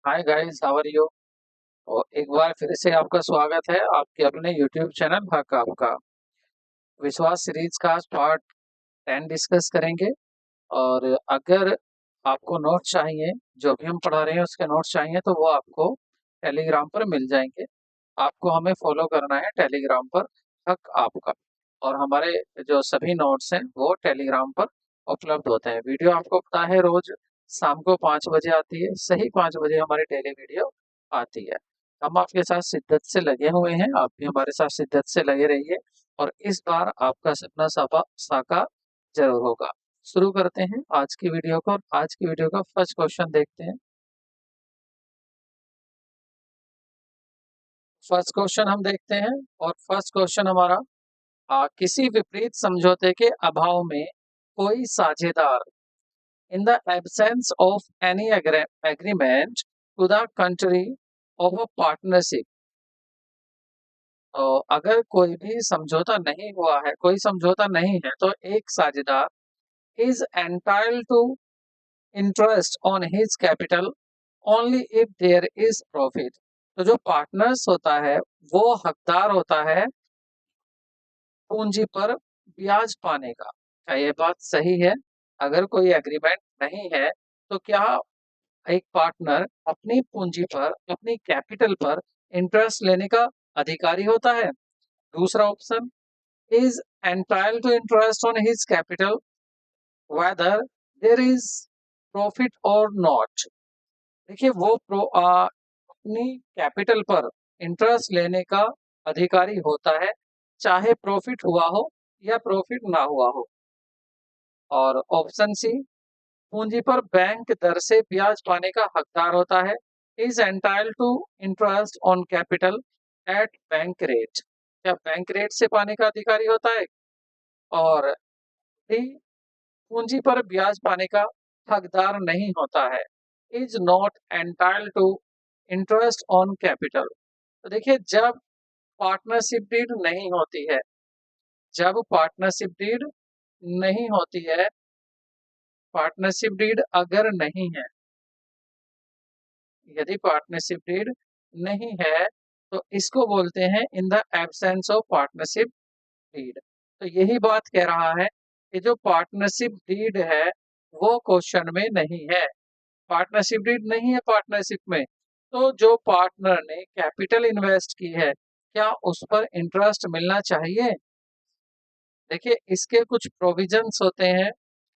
Hi guys, how are you. और एक बार फिर से आपका स्वागत है आपके अपने यूट्यूब चैनल हक आपका विश्वास सीरीज का पार्ट 10 डिस्कस करेंगे। और अगर आपको नोट्स चाहिए, जो भी हम पढ़ा रहे हैं उसके नोट्स चाहिए, तो वो आपको टेलीग्राम पर मिल जाएंगे। आपको हमें फॉलो करना है टेलीग्राम पर, हक आपका। और हमारे जो सभी नोट्स हैं वो टेलीग्राम पर उपलब्ध होते हैं। वीडियो आपको पता है रोज शाम को 5 बजे आती है, सही 5 बजे हमारी डेली वीडियो आती है। हम आपके साथ शिद्दत से लगे हुए हैं, आप भी हमारे साथ शिद्दत से लगे रहिए। और इस बार आपका सपना साकार जरूर होगा। शुरू करते हैं आज की वीडियो को, और आज की वीडियो का फर्स्ट क्वेश्चन देखते हैं। फर्स्ट क्वेश्चन हम देखते हैं, और फर्स्ट क्वेश्चन हमारा, किसी विपरीत समझौते के अभाव में कोई साझेदार, in the absence of any agreement to the country of a partnership. तो अगर कोई भी समझौता नहीं हुआ है, कोई समझौता नहीं है, तो एक साझेदार is entitled to interest on his capital only if there is profit. तो जो पार्टनर्स होता है वो हकदार होता है पूंजी पर ब्याज पाने का। क्या ये बात सही है? अगर कोई एग्रीमेंट नहीं है तो क्या एक पार्टनर अपनी पूंजी पर, अपनी कैपिटल पर इंटरेस्ट लेने का अधिकारी होता है? दूसरा option, is entitled to interest on his capital whether there is profit और नॉट। देखिए वो अपनी कैपिटल पर इंटरेस्ट लेने का अधिकारी होता है, चाहे प्रॉफिट हुआ हो या प्रॉफिट ना हुआ हो। और ऑप्शन सी, पूंजी पर बैंक दर से ब्याज पाने का हकदार होता है, is entitled to interest on capital at bank rate. क्या बैंक रेट से पाने का अधिकारी होता है? और डी, पूंजी पर ब्याज पाने का हकदार नहीं होता है, is not entitled to interest on capital. तो देखिए, जब पार्टनरशिप डीड नहीं होती है, जब पार्टनरशिप डीड नहीं होती है, पार्टनरशिप डीड अगर नहीं है, यदि पार्टनरशिप डीड नहीं है, तो इसको बोलते हैं in the absence of partnership deed. तो यही बात कह रहा है कि जो पार्टनरशिप डीड है वो क्वेश्चन में नहीं है। पार्टनरशिप डीड नहीं है पार्टनरशिप में, तो जो पार्टनर ने कैपिटल इन्वेस्ट की है, क्या उस पर इंटरेस्ट मिलना चाहिए? देखिए, इसके कुछ प्रोविजंस होते हैं।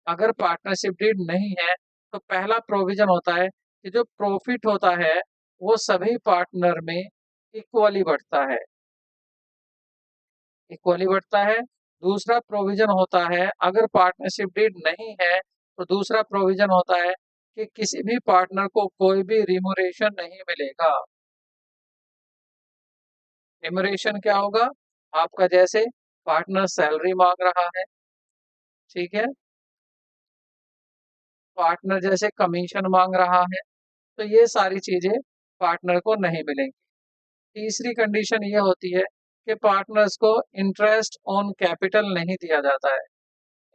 अगर पार्टनरशिप डीड नहीं है तो पहला प्रोविजन होता है कि जो प्रॉफिट होता है वो सभी पार्टनर में इक्वली बढ़ता है, इक्वली बढ़ता है। दूसरा प्रोविजन होता है, अगर पार्टनरशिप डीड नहीं है तो दूसरा प्रोविजन होता है कि किसी भी पार्टनर को कोई भी रिमोरेशन नहीं मिलेगा। रिमोरेशन क्या होगा? आपका जैसे पार्टनर सैलरी मांग रहा है, ठीक है, पार्टनर जैसे कमीशन मांग रहा है, तो ये सारी चीजें पार्टनर को नहीं मिलेंगी। तीसरी कंडीशन ये होती है कि पार्टनर्स को इंटरेस्ट ऑन कैपिटल नहीं दिया जाता है,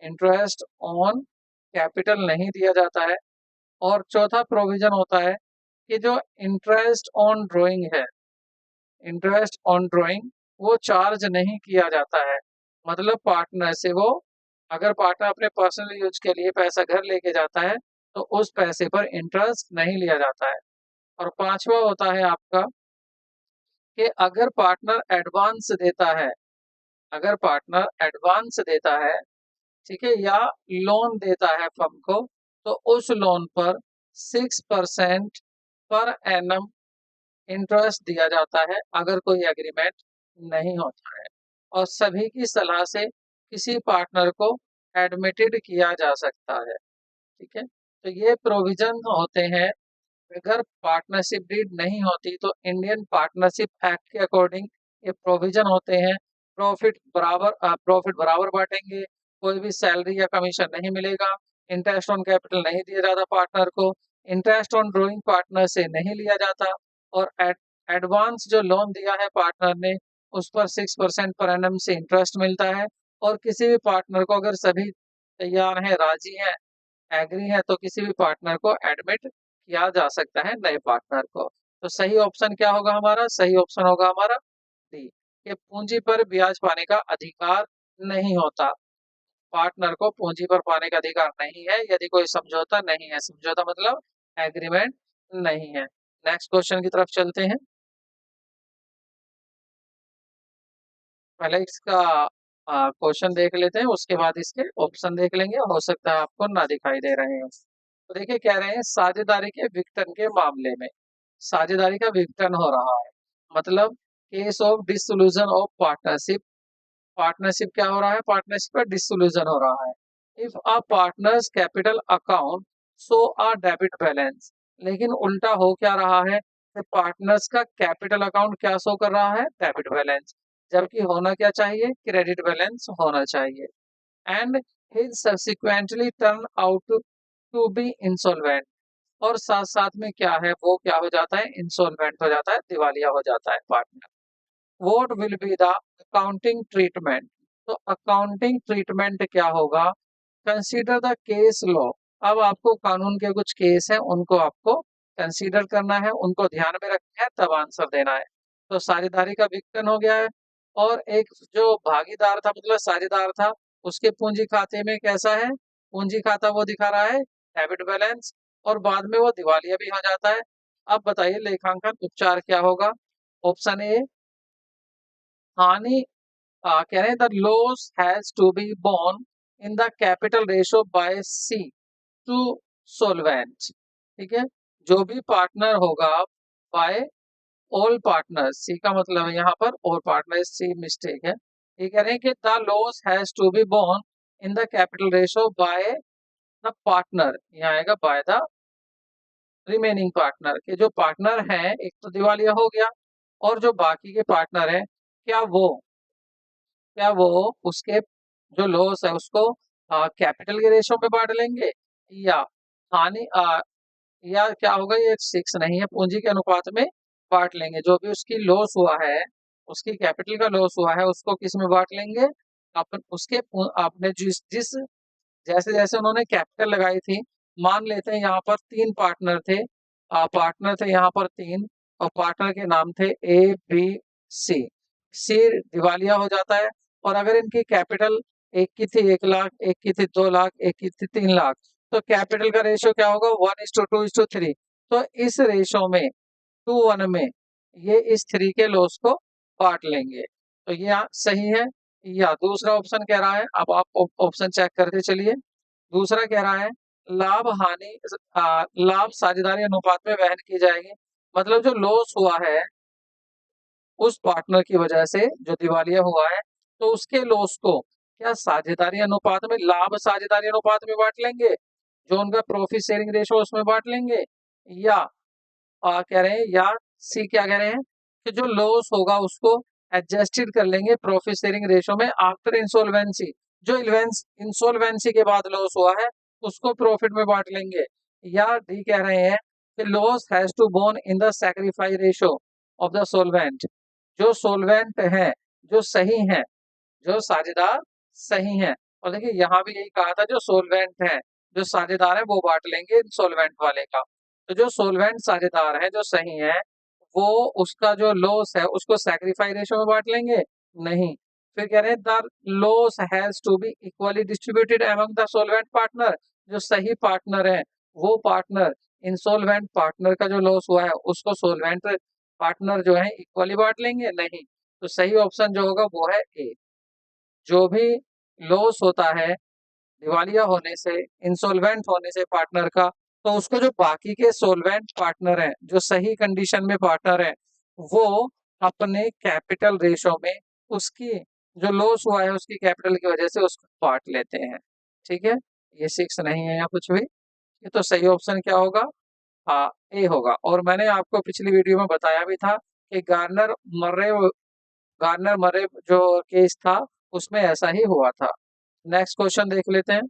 इंटरेस्ट ऑन कैपिटल नहीं दिया जाता है। और चौथा प्रोविजन होता है कि जो इंटरेस्ट ऑन ड्राइंग है, इंटरेस्ट ऑन ड्राइंग वो चार्ज नहीं किया जाता है। मतलब पार्टनर से वो, अगर पार्टनर अपने पर्सनल यूज के लिए पैसा घर लेके जाता है तो उस पैसे पर इंटरेस्ट नहीं लिया जाता है। और पांचवा होता है आपका कि अगर पार्टनर एडवांस देता है, अगर पार्टनर एडवांस देता है, ठीक है, या लोन देता है फर्म को, तो उस लोन पर 6% पर एनम इंटरेस्ट दिया जाता है, अगर कोई एग्रीमेंट नहीं होता है। और सभी की सलाह से किसी पार्टनर को एडमिटेड किया जा सकता है, ठीक है। तो ये प्रोविजन होते हैं। अगर पार्टनरशिप डीड नहीं होती तो इंडियन पार्टनरशिप एक्ट के अकॉर्डिंग ये प्रोविजन होते हैं। प्रॉफिट बराबर बांटेंगे, कोई भी सैलरी या कमीशन नहीं मिलेगा, इंटरेस्ट ऑन कैपिटल नहीं दिया जाता पार्टनर को, इंटरेस्ट ऑन ड्रॉइंग पार्टनर से नहीं लिया जाता, और एडवांस जो लोन दिया है पार्टनर ने उस पर 6% पर एनम से इंटरेस्ट मिलता है। और किसी भी पार्टनर को, अगर सभी तैयार हैं, राजी हैं, एग्री है, तो किसी भी पार्टनर को एडमिट किया जा सकता है नए पार्टनर को। तो सही ऑप्शन क्या होगा हमारा? सही ऑप्शन होगा हमारा डी, कि पूंजी पर ब्याज पाने का अधिकार नहीं होता। पार्टनर को पूंजी पर पाने का अधिकार नहीं है यदि कोई समझौता नहीं है। समझौता मतलब एग्रीमेंट नहीं है। नेक्स्ट क्वेश्चन की तरफ चलते हैं। पहले इसका क्वेश्चन देख लेते हैं, उसके बाद इसके ऑप्शन देख लेंगे, हो सकता है आपको ना दिखाई दे रहे हो। तो देखिए कह रहे हैं साझेदारी के विघटन के मामले में, साझेदारी का विघटन हो रहा है मतलब case of dissolution of partnership. Partnership क्या हो रहा है? पार्टनरशिप का डिसोल्यूशन हो रहा है। If a partners capital account show a debit balance, लेकिन उल्टा हो क्या रहा है कि पार्टनर्स का कैपिटल अकाउंट क्या शो कर रहा है? डेबिट बैलेंस, जबकि होना क्या चाहिए? क्रेडिट बैलेंस होना चाहिए। And he subsequently turn out to be insolvent, और साथ साथ में क्या है, वो क्या हो जाता है? इंसॉल्वेंट हो जाता है, दिवालिया हो जाता है partner. What will be the accounting treatment? तो अकाउंटिंग ट्रीटमेंट क्या होगा? Consider the case law. अब आपको कानून के कुछ केस हैं, उनको आपको कंसीडर करना है, उनको ध्यान में रखना है, तब आंसर देना है। तो साझेदारी का विघटन हो गया है, और एक जो भागीदार था मतलब साझेदार था, उसके पूंजी खाते में कैसा है? पूंजी खाता वो दिखा रहा है डेबिट बैलेंस, और बाद में वो दिवालिया भी हो जाता है। अब बताइए लेखांकन उपचार क्या होगा? ऑप्शन ए, हानि, कह रहे हैं the loss has to be borne in the capital ratio by C to solvent. ठीक है, जो भी पार्टनर होगा बाय ऑल पार्टनर्स, सी का मतलब है यहाँ पर ऑल पार्टनर्स, सी मिस्टेक है। ये कह रहे हैं कि the loss has to be borne in the capital ratio by the partner, यहाँ आएगा बाय द रिमेनिंग पार्टनर, के जो पार्टनर हैं, एक तो दिवालिया हो गया, और जो बाकी के पार्टनर हैं, क्या वो उसके जो लॉस है उसको कैपिटल के रेशो में बांट लेंगे, या हानि या क्या होगा? ये फिक्स नहीं है, पूंजी के अनुपात में बांट लेंगे। जो भी उसकी लॉस हुआ है, उसकी कैपिटल का लॉस हुआ है, उसको किस में बांट लेंगे? अपन उसके आपने जिस जिस जैसे जैसे उन्होंने कैपिटल लगाई थी, मान लेते हैं यहाँ पर तीन पार्टनर थे, पार्टनर थे यहाँ पर तीन, और पार्टनर के नाम थे ए बी सी। सी दिवालिया हो जाता है, और अगर इनकी कैपिटल एक की थी 1 लाख, एक की थी 2 लाख, एक की थी 3 लाख, तो कैपिटल का रेशियो क्या होगा? 1:2:3। तो इस रेशो में 2:1 में ये इस 3 के लॉस को बांट लेंगे। तो ये सही है, या दूसरा ऑप्शन कह रहा है, अब आप ऑप्शन चेक करते चलिए। दूसरा कह रहा है लाभ हानि लाभ साझेदारी अनुपात में वहन की जाएगी, मतलब जो लॉस हुआ है उस पार्टनर की वजह से जो दिवालिया हुआ है, तो उसके लॉस को क्या साझेदारी अनुपात में, लाभ साझेदारी अनुपात में बांट लेंगे, जो उनका प्रॉफिट शेयरिंग रेशो उसमें बांट लेंगे, या कह रहे हैं, या सी क्या कह रहे हैं कि जो लॉस होगा उसको एडजस्टेड कर लेंगे प्रॉफिट शेयरिंग रेशो में आफ्टर इंसॉल्वेंसी, जो इंसॉल्वेंसी के बाद लॉस हुआ है उसको प्रॉफिट में बांट लेंगे, या डी कह रहे हैं कि loss has to borne in the sacrifice ratio of the solvent. जो सोलवेंट है, जो सही है, जो साझेदार सही है, और देखिए यहाँ भी यही कहा था, जो सोलवेंट है, जो साझेदार है, वो बांट लेंगे इंसॉल्वेंट वाले का। तो जो सोलवेंट साझेदार है, जो सही है, वो उसका जो लॉस है उसको सैक्रिफाइस रेशो में बांट लेंगे? नहीं। फिर कह रहे हैं the loss has to be equally distributed among the solvent partner. जो सही पार्टनर है, वो पार्टनर इंसॉल्वेंट पार्टनर का जो लॉस हुआ है उसको सोलवेंट पार्टनर जो है इक्वली बांट लेंगे? नहीं। तो सही ऑप्शन जो होगा वो है ए। जो भी लॉस होता है दिवालिया होने से, इंसॉल्वेंट होने से पार्टनर का, तो उसको जो बाकी के सोलवेंट पार्टनर हैं, जो सही कंडीशन में पार्टनर हैं, वो अपने कैपिटल रेशो में उसकी जो लॉस हुआ है उसकी कैपिटल की वजह से उसको बांट लेते हैं। ठीक है, ये 6 नहीं है या कुछ भी, ये तो सही ऑप्शन क्या होगा? ए होगा। और मैंने आपको पिछली वीडियो में बताया भी था कि गार्नर मर्रे जो केस था उसमें ऐसा ही हुआ था। नेक्स्ट क्वेश्चन देख लेते हैं।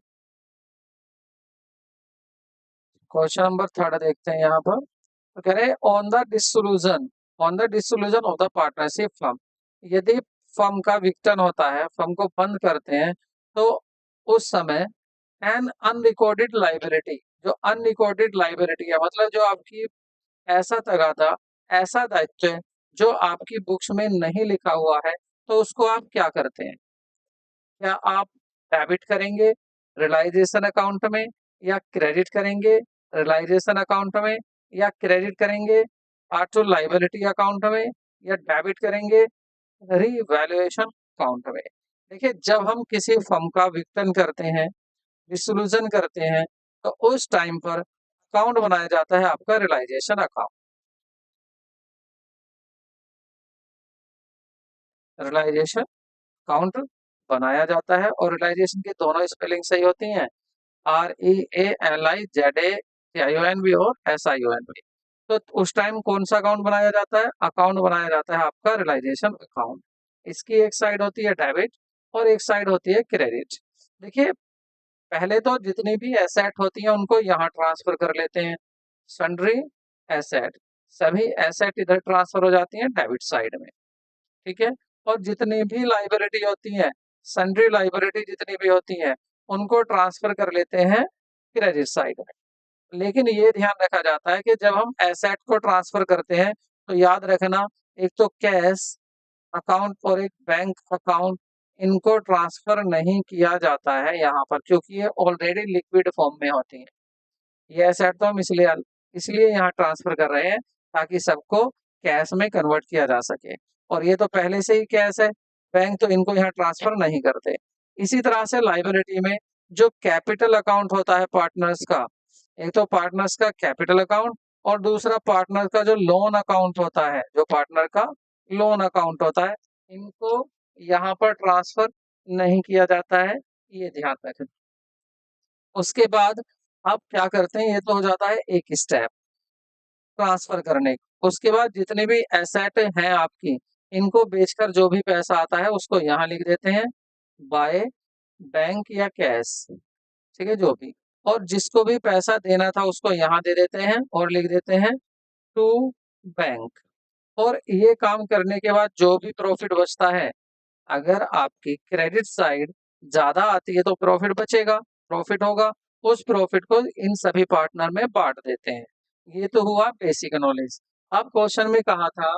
क्वेश्चन नंबर 3 देखते हैं यहाँ पर। तो कह रहे हैं on the dissolution of the partnership firm, यदि फर्म का विघटन होता है, फर्म को बंद करते हैं, तो उस समय एन अनरिकॉर्डेड लाइबिलिटी, जो अनरिकॉर्डेड लाइबिलिटी है, मतलब जो आपकी ऐसा तगादा, ऐसा दायित्व है जो आपकी बुक्स में नहीं लिखा हुआ है, तो उसको आप क्या करते हैं? क्या आप डेबिट करेंगे रियलाइजेशन अकाउंट में, या क्रेडिट करेंगे रियलाइजेशन अकाउंट में, या क्रेडिट करेंगे ऑटो लायबिलिटी अकाउंट में, या डेबिट करेंगे रीवैल्यूएशन अकाउंट में? देखिए, जब हम किसी फर्म का विघटन करते हैं, डिसोल्यूशन करते हैं, तो उस टाइम पर अकाउंट बनाया जाता है आपका रियलाइजेशन अकाउंट। रियलाइजेशन अकाउंट बनाया जाता है, और रियलाइजेशन की दोनों स्पेलिंग सही होती हैं, REALIZATION और SION। तो उस टाइम कौन सा अकाउंट बनाया जाता है? अकाउंट बनाया जाता है आपका रियलाइजेशन अकाउंट। इसकी एक साइड होती है डेबिट और एक साइड होती है क्रेडिट। देखिए, पहले तो जितनी भी एसेट होती हैं उनको यहाँ ट्रांसफर कर लेते हैं, सन्ड्री एसेट, सभी एसेट इधर ट्रांसफर हो जाती हैं डेबिट साइड में, ठीक है। और जितनी भी लाइबिलिटी होती है, सन्ड्री लाइबिलिटी जितनी भी होती है, उनको ट्रांसफर कर लेते हैं क्रेडिट साइड में। लेकिन ये ध्यान रखा जाता है कि जब हम एसेट को ट्रांसफर करते हैं, तो याद रखना, एक तो कैश अकाउंट और एक बैंक अकाउंट, इनको ट्रांसफर नहीं किया जाता है यहाँ पर, क्योंकि ये ऑलरेडी लिक्विड फॉर्म में होती हैं। ये एसेट तो हम इसलिए इसलिए यहाँ ट्रांसफर कर रहे हैं ताकि सबको कैश में कन्वर्ट किया जा सके, और ये तो पहले से ही कैश है, बैंक तो इनको यहाँ ट्रांसफर नहीं करते। इसी तरह से लाइबिलिटी में जो कैपिटल अकाउंट होता है पार्टनर्स का, एक तो पार्टनर्स का कैपिटल अकाउंट और दूसरा पार्टनर का जो लोन अकाउंट होता है, जो पार्टनर का लोन अकाउंट होता है, इनको यहाँ पर ट्रांसफर नहीं किया जाता है, ये ध्यान रखें। उसके बाद आप क्या करते हैं, ये तो हो जाता है एक स्टेप ट्रांसफर करने का। उसके बाद जितने भी एसेट हैं आपकी, इनको बेचकर जो भी पैसा आता है उसको यहाँ लिख देते हैं बाय बैंक या कैश, ठीक है, जो भी। और जिसको भी पैसा देना था उसको यहाँ दे देते हैं और लिख देते हैं टू बैंक। और ये काम करने के बाद जो भी प्रॉफिट बचता है, अगर आपकी क्रेडिट साइड ज्यादा आती है तो प्रॉफिट बचेगा, प्रॉफिट होगा, उस प्रॉफिट को इन सभी पार्टनर में बांट देते हैं। ये तो हुआ बेसिक नॉलेज। अब क्वेश्चन में कहा था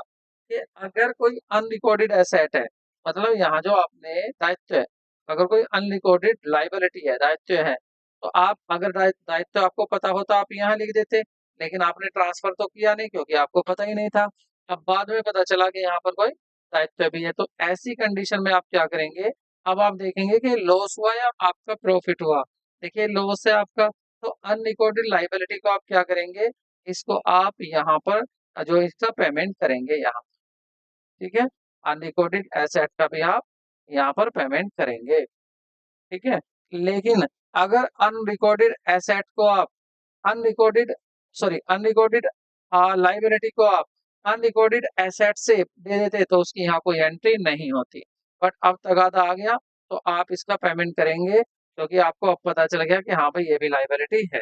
कि अगर कोई अनरिकॉर्डेड एसेट है, मतलब यहाँ जो आपने दायित्व है, अगर कोई अनरिकॉर्डेड लाइबिलिटी है, दायित्व है, तो आप अगर दायित्व आपको पता होता आप यहाँ लिख देते, लेकिन आपने ट्रांसफर तो किया नहीं क्योंकि आपको पता ही नहीं था। अब बाद में पता चला कि यहाँ पर कोई दायित्व भी है, तो ऐसी कंडीशन में आप क्या करेंगे? अब आप देखेंगे कि लॉस हुआ या आपका प्रॉफिट हुआ। देखिए, लॉस है आपका, तो अनरिकॉर्डेड लाइबिलिटी को आप क्या करेंगे? इसको आप यहाँ पर जो इसका पेमेंट करेंगे यहाँ, ठीक है। अनरिकॉर्डेड एसेट का भी आप यहाँ पर पेमेंट करेंगे, ठीक है। लेकिन अगर अनरिकॉर्डेड एसेट को आप अनरिकॉर्डेड अनरिकॉर्डेड लाइबिलिटी को आप अनरिकॉर्डेड एसेट से दे देते तो उसकी यहाँ कोई एंट्री नहीं होती। बट अब तगादा आ गया तो आप इसका पेमेंट करेंगे, क्योंकि आपको अब पता चल गया कि हाँ भाई ये भी लाइबिलिटी है।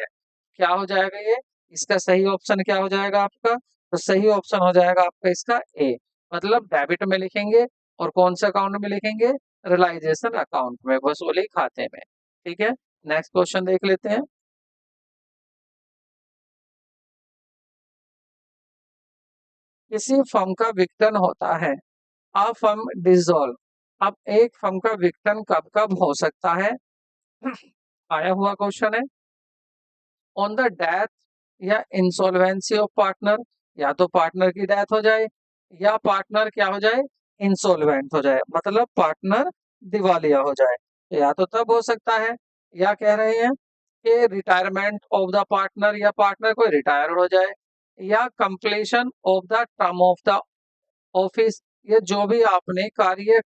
क्या हो जाएगा ये? इसका सही ऑप्शन क्या हो जाएगा आपका? तो सही ऑप्शन हो जाएगा आपका इसका ए, मतलब डेबिट में लिखेंगे। और कौन से अकाउंट में लिखेंगे? रियलाइजेशन अकाउंट में, वसूली खाते में, ठीक है। नेक्स्ट क्वेश्चन देख लेते हैं। किसी फर्म का विघटन होता है, आ फर्म डिसॉल्व। अब एक फर्म का विघटन कब कब हो सकता है? आया हुआ क्वेश्चन है। ऑन द डेथ या इंसॉल्वेंसी ऑफ पार्टनर, या तो पार्टनर की डेथ हो जाए या पार्टनर क्या हो जाए? इंसॉल्वेंट हो जाए, मतलब पार्टनर दिवालिया हो जाए। या तो तब हो सकता है, या कह रहे हैं कि रिटायरमेंट ऑफ द पार्टनर, या पार्टनर कोई रिटायर हो जाए, या completion of the term of the office, ये जो भी आपने कार्य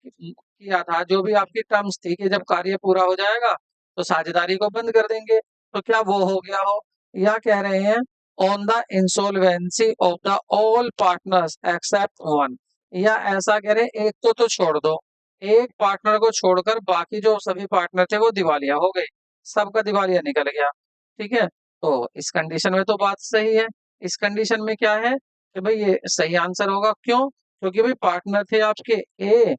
किया था, जो भी आपकी टर्म्स थी कि जब कार्य पूरा हो जाएगा तो साझेदारी को बंद कर देंगे, तो क्या वो हो गया हो? या कह रहे हैं on the insolvency of the all partners except one, या ऐसा कह रहे हैं एक को तो छोड़ दो, एक पार्टनर को छोड़कर बाकी जो सभी पार्टनर थे वो दिवालिया हो गए, सबका दिवालिया निकल गया, ठीक है। तो इस कंडीशन में तो बात सही है। इस कंडीशन में क्या है कि भाई ये सही आंसर होगा, क्यों? क्योंकि भाई पार्टनर थे आपके ए,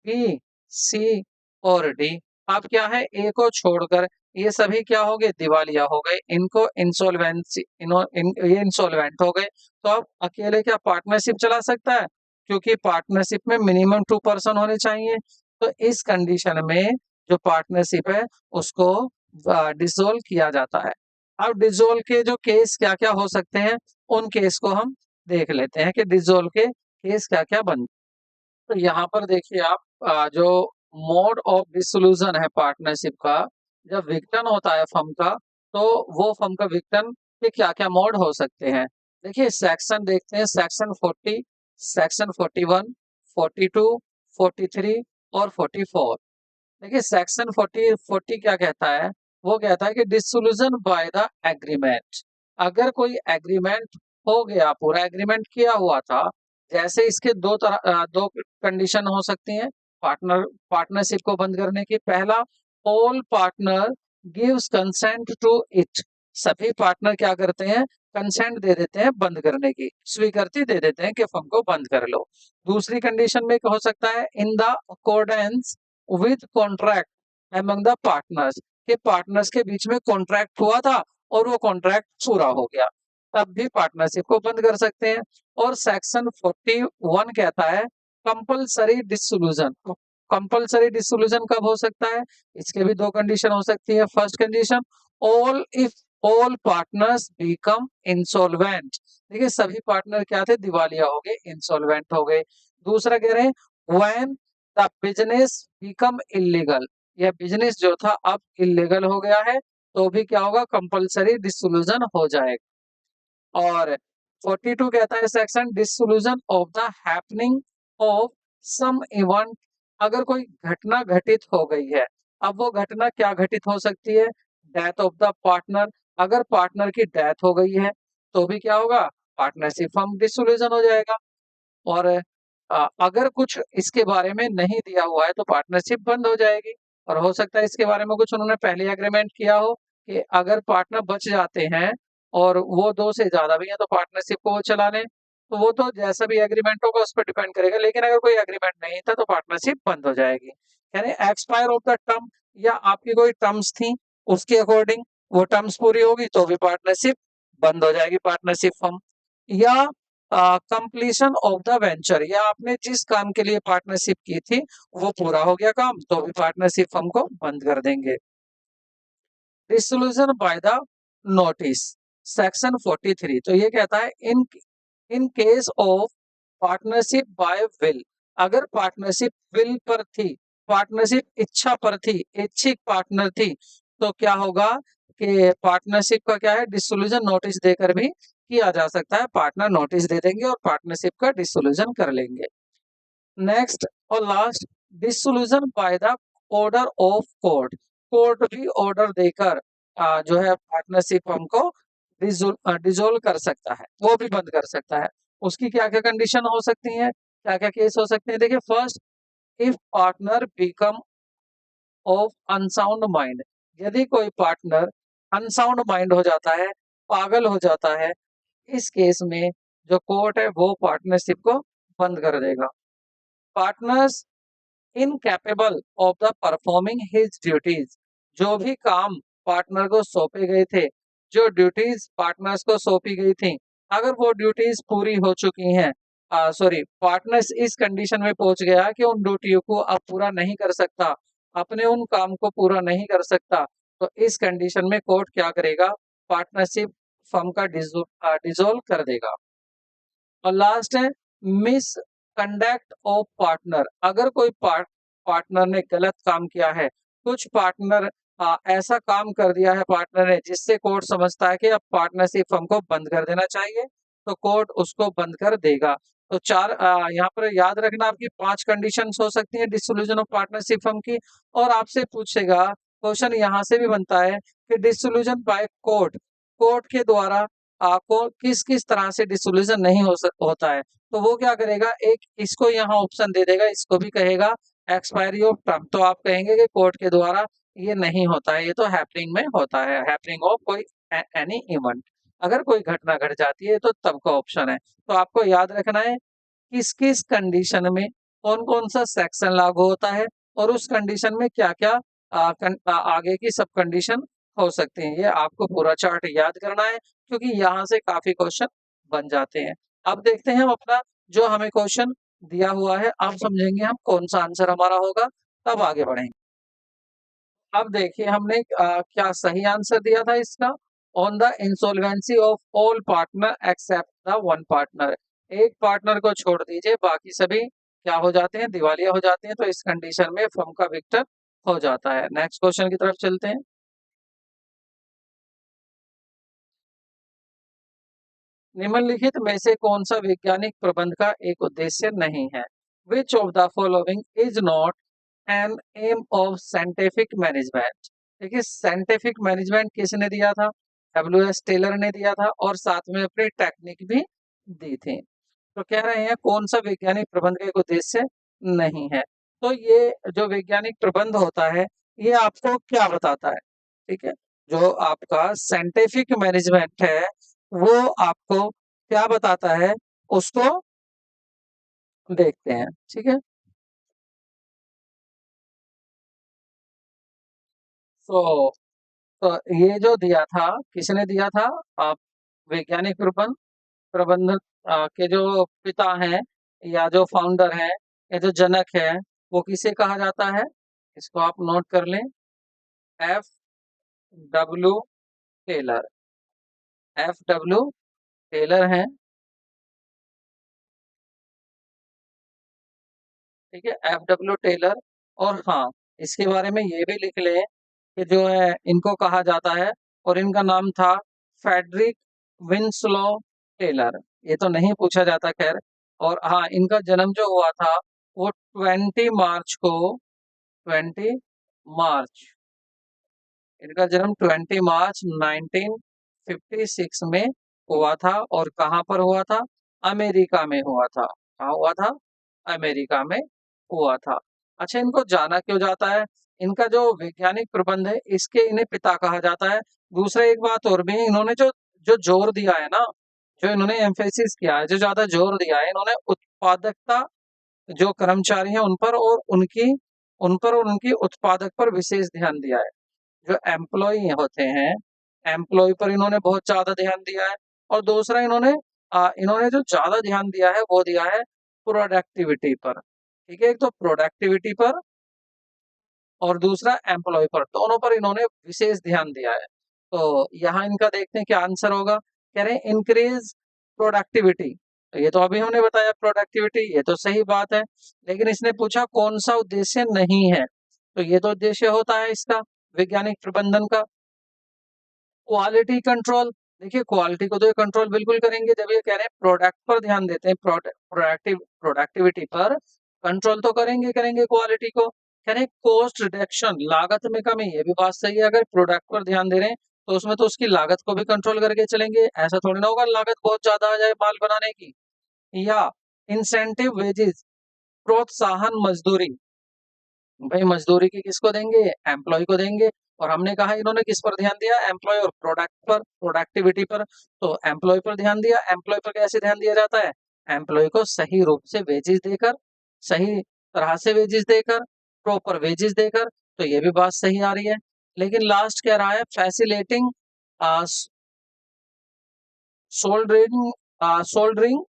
बी, सी और डी। अब क्या है, ए को छोड़कर ये सभी क्या हो गए, दिवालिया हो गए, इनको इंसॉल्वेंसी ये इंसॉल्वेंट हो गए। तो अब अकेले क्या पार्टनरशिप चला सकता है, क्योंकि पार्टनरशिप में मिनिमम 2 पर्सन होने चाहिए। तो इस कंडीशन में जो पार्टनरशिप है उसको डिसोल्व किया जाता है। अब डिसोल्व के जो केस क्या क्या हो सकते हैं, उन केस को हम देख लेते हैं कि डिसोल्व के केस क्या क्या बनते हैं। तो यहाँ पर देखिए आप, जो मोड ऑफ डिसोल्यूशन है पार्टनरशिप का, जब विघटन होता है फर्म का, तो वो फर्म का विघटन के क्या क्या मोड हो सकते हैं। देखिए सेक्शन देखते हैं, सेक्शन 40, सेक्शन 41, 42, 43 और 44। देखिए सेक्शन 40 क्या कहता है, वो कहता है कि डिसोल्यूशन बाय द एग्रीमेंट। अगर कोई एग्रीमेंट हो गया, पूरा एग्रीमेंट किया हुआ था, जैसे इसके दो कंडीशन हो सकती हैं पार्टनरशिप को बंद करने की। पहला, all partner gives consent to it. सभी पार्टनर क्या करते हैं, कंसेंट दे देते हैं बंद करने की, स्वीकृति दे देते हैं कि फर्म को बंद कर लो। दूसरी कंडीशन में क्या हो सकता है, in the accordance with contract among the partners, के पार्टनर्स के बीच में कॉन्ट्रैक्ट हुआ था और वो कॉन्ट्रैक्ट पूरा हो गया, तब भी पार्टनरशिप को बंद कर सकते हैं। और सेक्शन 41 कहता है कंपलसरी डिसोल्यूशन। कंपलसरी डिसोल्यूशन कब हो सकता है, इसके भी दो कंडीशन हो सकती है। First condition, all if all partners become insolvent. देखिए सभी पार्टनर क्या थे, दिवालिया हो गए, इंसॉल्वेंट हो गए। दूसरा कह रहे हैं when the business become illegal, यह बिजनेस जो था अब इलीगल हो गया है, तो भी क्या होगा, कंपलसरी डिसोल्यूशन हो जाएगा। और 42 कहता है section, dissolution of the happening of some event. अगर कोई घटना घटित हो गई है, अब वो घटना क्या घटित हो सकती है, डेथ ऑफ द पार्टनर। अगर पार्टनर की डेथ हो गई है तो भी क्या होगा, पार्टनरशिप फर्म डिसोल्यूशन हो जाएगा। और अगर कुछ इसके बारे में नहीं दिया हुआ है तो पार्टनरशिप बंद हो जाएगी। और हो सकता है इसके बारे में कुछ उन्होंने पहले एग्रीमेंट किया हो कि अगर पार्टनर बच जाते हैं और वो दो से ज्यादा भी हैं तो पार्टनरशिप को वो चला लें। तो वो तो जैसा भी एग्रीमेंट होगा उस पर डिपेंड करेगा, लेकिन अगर कोई एग्रीमेंट नहीं था तो पार्टनरशिप बंद हो जाएगी। यानी एक्सपायर ऑफ द टर्म, या आपकी कोई टर्म्स थी उसके अकॉर्डिंग वो टर्म्स पूरी होगी तो भी पार्टनरशिप बंद हो जाएगी, पार्टनरशिप फर्म। या कंप्लीशन ऑफ द वेंचर, या आपने जिस काम के लिए पार्टनरशिप की थी वो पूरा हो गया काम, तो भी पार्टनरशिप फर्म को बंद कर देंगे। Dissolution by the notice, section 43, तो ये कहता है in case of partnership by will. अगर पार्टनरशिप विल पर थी, पार्टनरशिप इच्छा पर थी, इच्छिक पार्टनर थी, तो क्या होगा कि पार्टनरशिप का क्या है, डिसोल्यूशन नोटिस देकर भी किया जा सकता है। पार्टनर नोटिस दे देंगे और पार्टनरशिप का डिसोल्यूशन कर लेंगे। नेक्स्ट और last, dissolution by the order of court. Court भी ऑर्डर देकर जो है पार्टनरशिप फर्म को डिसोल्व कर सकता है, वो भी बंद कर सकता है। उसकी क्या क्या कंडीशन हो सकती हैं, क्या क्या केस हो सकते हैं, देखिए first, if partner become of unsound mind. यदि कोई पार्टनर अनसाउंड माइंड हो जाता है, पागल हो जाता है, इस केस में जो कोर्ट है वो पार्टनरशिप को बंद कर देगा। Partners incapable of the performing his duties, जो भी काम पार्टनर को सौंपे गए थे, जो ड्यूटीज पार्टनर्स को सौंपी गई थी, अगर वो ड्यूटीज पूरी हो चुकी हैं, पार्टनर्स इस कंडीशन में पहुंच गया कि उन ड्यूटियों को अब पूरा नहीं कर सकता, अपने उन काम को पूरा नहीं कर सकता, तो इस कंडीशन में कोर्ट क्या करेगा, पार्टनरशिप फर्म का डिसॉल्व कर देगा। और लास्ट है मिस कंडक्ट ऑफ पार्टनर। अगर कोई पार्टनर ने गलत काम किया है, कुछ पार्टनर ऐसा काम कर दिया है पार्टनर ने जिससे कोर्ट समझता है कि अब पार्टनरशिप फर्म को बंद कर देना चाहिए, तो कोर्ट उसको बंद कर देगा। तो चार यहाँ पर याद रखना, आपकी 5 कंडीशंस हो सकती हैं डिसोल्यूशन ऑफ पार्टनरशिप फर्म की। और आपसे पूछेगा, क्वेश्चन यहाँ से भी बनता है कि डिसोल्यूशन बाय कोर्ट, कोर्ट के द्वारा आपको किस किस तरह से डिसोल्यूशन नहीं होता है, तो वो क्या करेगा, एक इसको यहाँ ऑप्शन दे देगा, इसको भी कहेगा एक्सपायरी ऑफ टर्म, तो आप कहेंगे कि कोर्ट के द्वारा ये नहीं होता है, ये तो हैपनिंग में होता है, हैपनिंग ऑफ कोई एनी इवेंट, अगर कोई घटना घट जाती है तो तब का ऑप्शन है। तो आपको याद रखना है किस किस कंडीशन में कौन कौन सा सेक्शन लागू होता है और उस कंडीशन में क्या क्या आगे की सब कंडीशन हो सकती हैं। ये आपको पूरा चार्ट याद करना है क्योंकि यहाँ से काफ़ी क्वेश्चन बन जाते हैं। अब देखते हैं हम अपना जो हमें क्वेश्चन दिया हुआ है, अब समझेंगे हम कौन-सा आंसर हमारा होगा, तब आगे बढ़ेंगे। अब देखिए हमने क्या सही आंसर दिया था इसका? On the insolvency of all partner except the one partner. एक पार्टनर को छोड़ दीजिए, बाकी सभी क्या हो जाते हैं? दिवालिया हो जाते हैं। तो इस कंडीशन में फर्म का विक्टर हो जाता है। नेक्स्ट क्वेश्चन की तरफ चलते हैं। निम्नलिखित में से कौन सा वैज्ञानिक प्रबंध का एक उद्देश्य नहीं है? Which of the following is not an aim of scientific management? देखिए साइंटिफिक मैनेजमेंट किसने दिया था? डब्ल्यू एस टेलर ने दिया था और साथ में अपनी टेक्निक भी दी थी। तो कह रहे हैं कौन सा वैज्ञानिक प्रबंध का एक उद्देश्य नहीं है? तो ये जो वैज्ञानिक प्रबंध होता है ये आपको क्या बताता है? ठीक है, जो आपका साइंटिफिक मैनेजमेंट है वो आपको क्या बताता है उसको देखते हैं। ठीक है, तो तो ये जो दिया था किसने दिया था? आप वैज्ञानिक प्रबंधन के जो पिता हैं या जो फाउंडर हैं या जो जनक है वो किसे कहा जाता है? इसको आप नोट कर लें। F W Taylor. F W Taylor हैं। ठीक है, एफ डब्ल्यू टेलर। और हाँ, इसके बारे में ये भी लिख लें कि जो है इनको कहा जाता है और इनका नाम था फेडरिक विंसलो टेलर। ये तो नहीं पूछा जाता खैर। और हाँ, इनका जन्म जो हुआ था वो 20 मार्च इनका जन्म 20 मार्च 1956 में हुआ था। और कहाँ पर हुआ था? अमेरिका में हुआ था। कहाँ हुआ था? अमेरिका में हुआ था। अच्छा, इनको जाना क्यों जाता है? इनका जो वैज्ञानिक प्रबंध है इसके इन्हें पिता कहा जाता है। दूसरा एक बात और भी है, इन्होंने जो जो जोर दिया है ना, जो इन्होंने एम्फेसिस किया है, जो ज्यादा जोर दिया है इन्होंने उत्पादकता, जो कर्मचारी हैं उन पर और उनकी उत्पादक पर विशेष ध्यान दिया है। जो एम्प्लॉई होते हैं, एम्प्लॉय पर इन्होंने बहुत ज्यादा ध्यान दिया है। और दूसरा इन्होंने जो ज्यादा ध्यान दिया है वो दिया है प्रोडक्टिविटी पर। ठीक है, एक तो प्रोडक्टिविटी पर और दूसरा एम्प्लॉय पर, दोनों पर इन्होंने विशेष ध्यान दिया है। तो यहाँ इनका देखते हैं क्या आंसर होगा। कह रहे हैं इंक्रीज प्रोडक्टिविटी। तो ये तो अभी हमने बताया प्रोडक्टिविटी, ये तो सही बात है। लेकिन इसने पूछा कौन सा उद्देश्य नहीं है, तो ये तो उद्देश्य होता है इसका वैज्ञानिक प्रबंधन का। Quality control. देखिए क्वालिटी को तो ये कंट्रोल बिल्कुल करेंगे जब ये कह रहे हैं प्रोडक्ट पर ध्यान देते हैं, प्रोडक्टिविटी पर कंट्रोल तो करेंगे करेंगे क्वालिटी को। कह रहे हैं कॉस्ट रिडक्शन, लागत में कमी, ये भी बात सही है। अगर प्रोडक्ट पर ध्यान दे रहे हैं तो उसमें तो उसकी लागत को भी कंट्रोल करके चलेंगे। ऐसा थोड़ी ना होगा लागत बहुत ज्यादा आ जाए माल बनाने की। या इंसेंटिव वेजेस, प्रोत्साहन मजदूरी। भाई मजदूरी की किसको देंगे? एम्प्लॉय को देंगे। और हमने कहा इन्होंने किस पर ध्यान दिया? एम्प्लॉय और प्रोडक्ट पर, प्रोडक्टिविटी पर। तो एम्प्लॉय पर ध्यान दिया। एम्प्लॉय पर कैसे ध्यान दिया जाता है? एम्प्लॉय को सही रूप से वेजेस देकर, सही तरह से वेजेस देकर, प्रॉपर वेजेस देकर। तो ये भी बात सही आ रही है। लेकिन लास्ट कह रहा है फैसिलेटिंग सोल्डरिंग सोल्डरिंग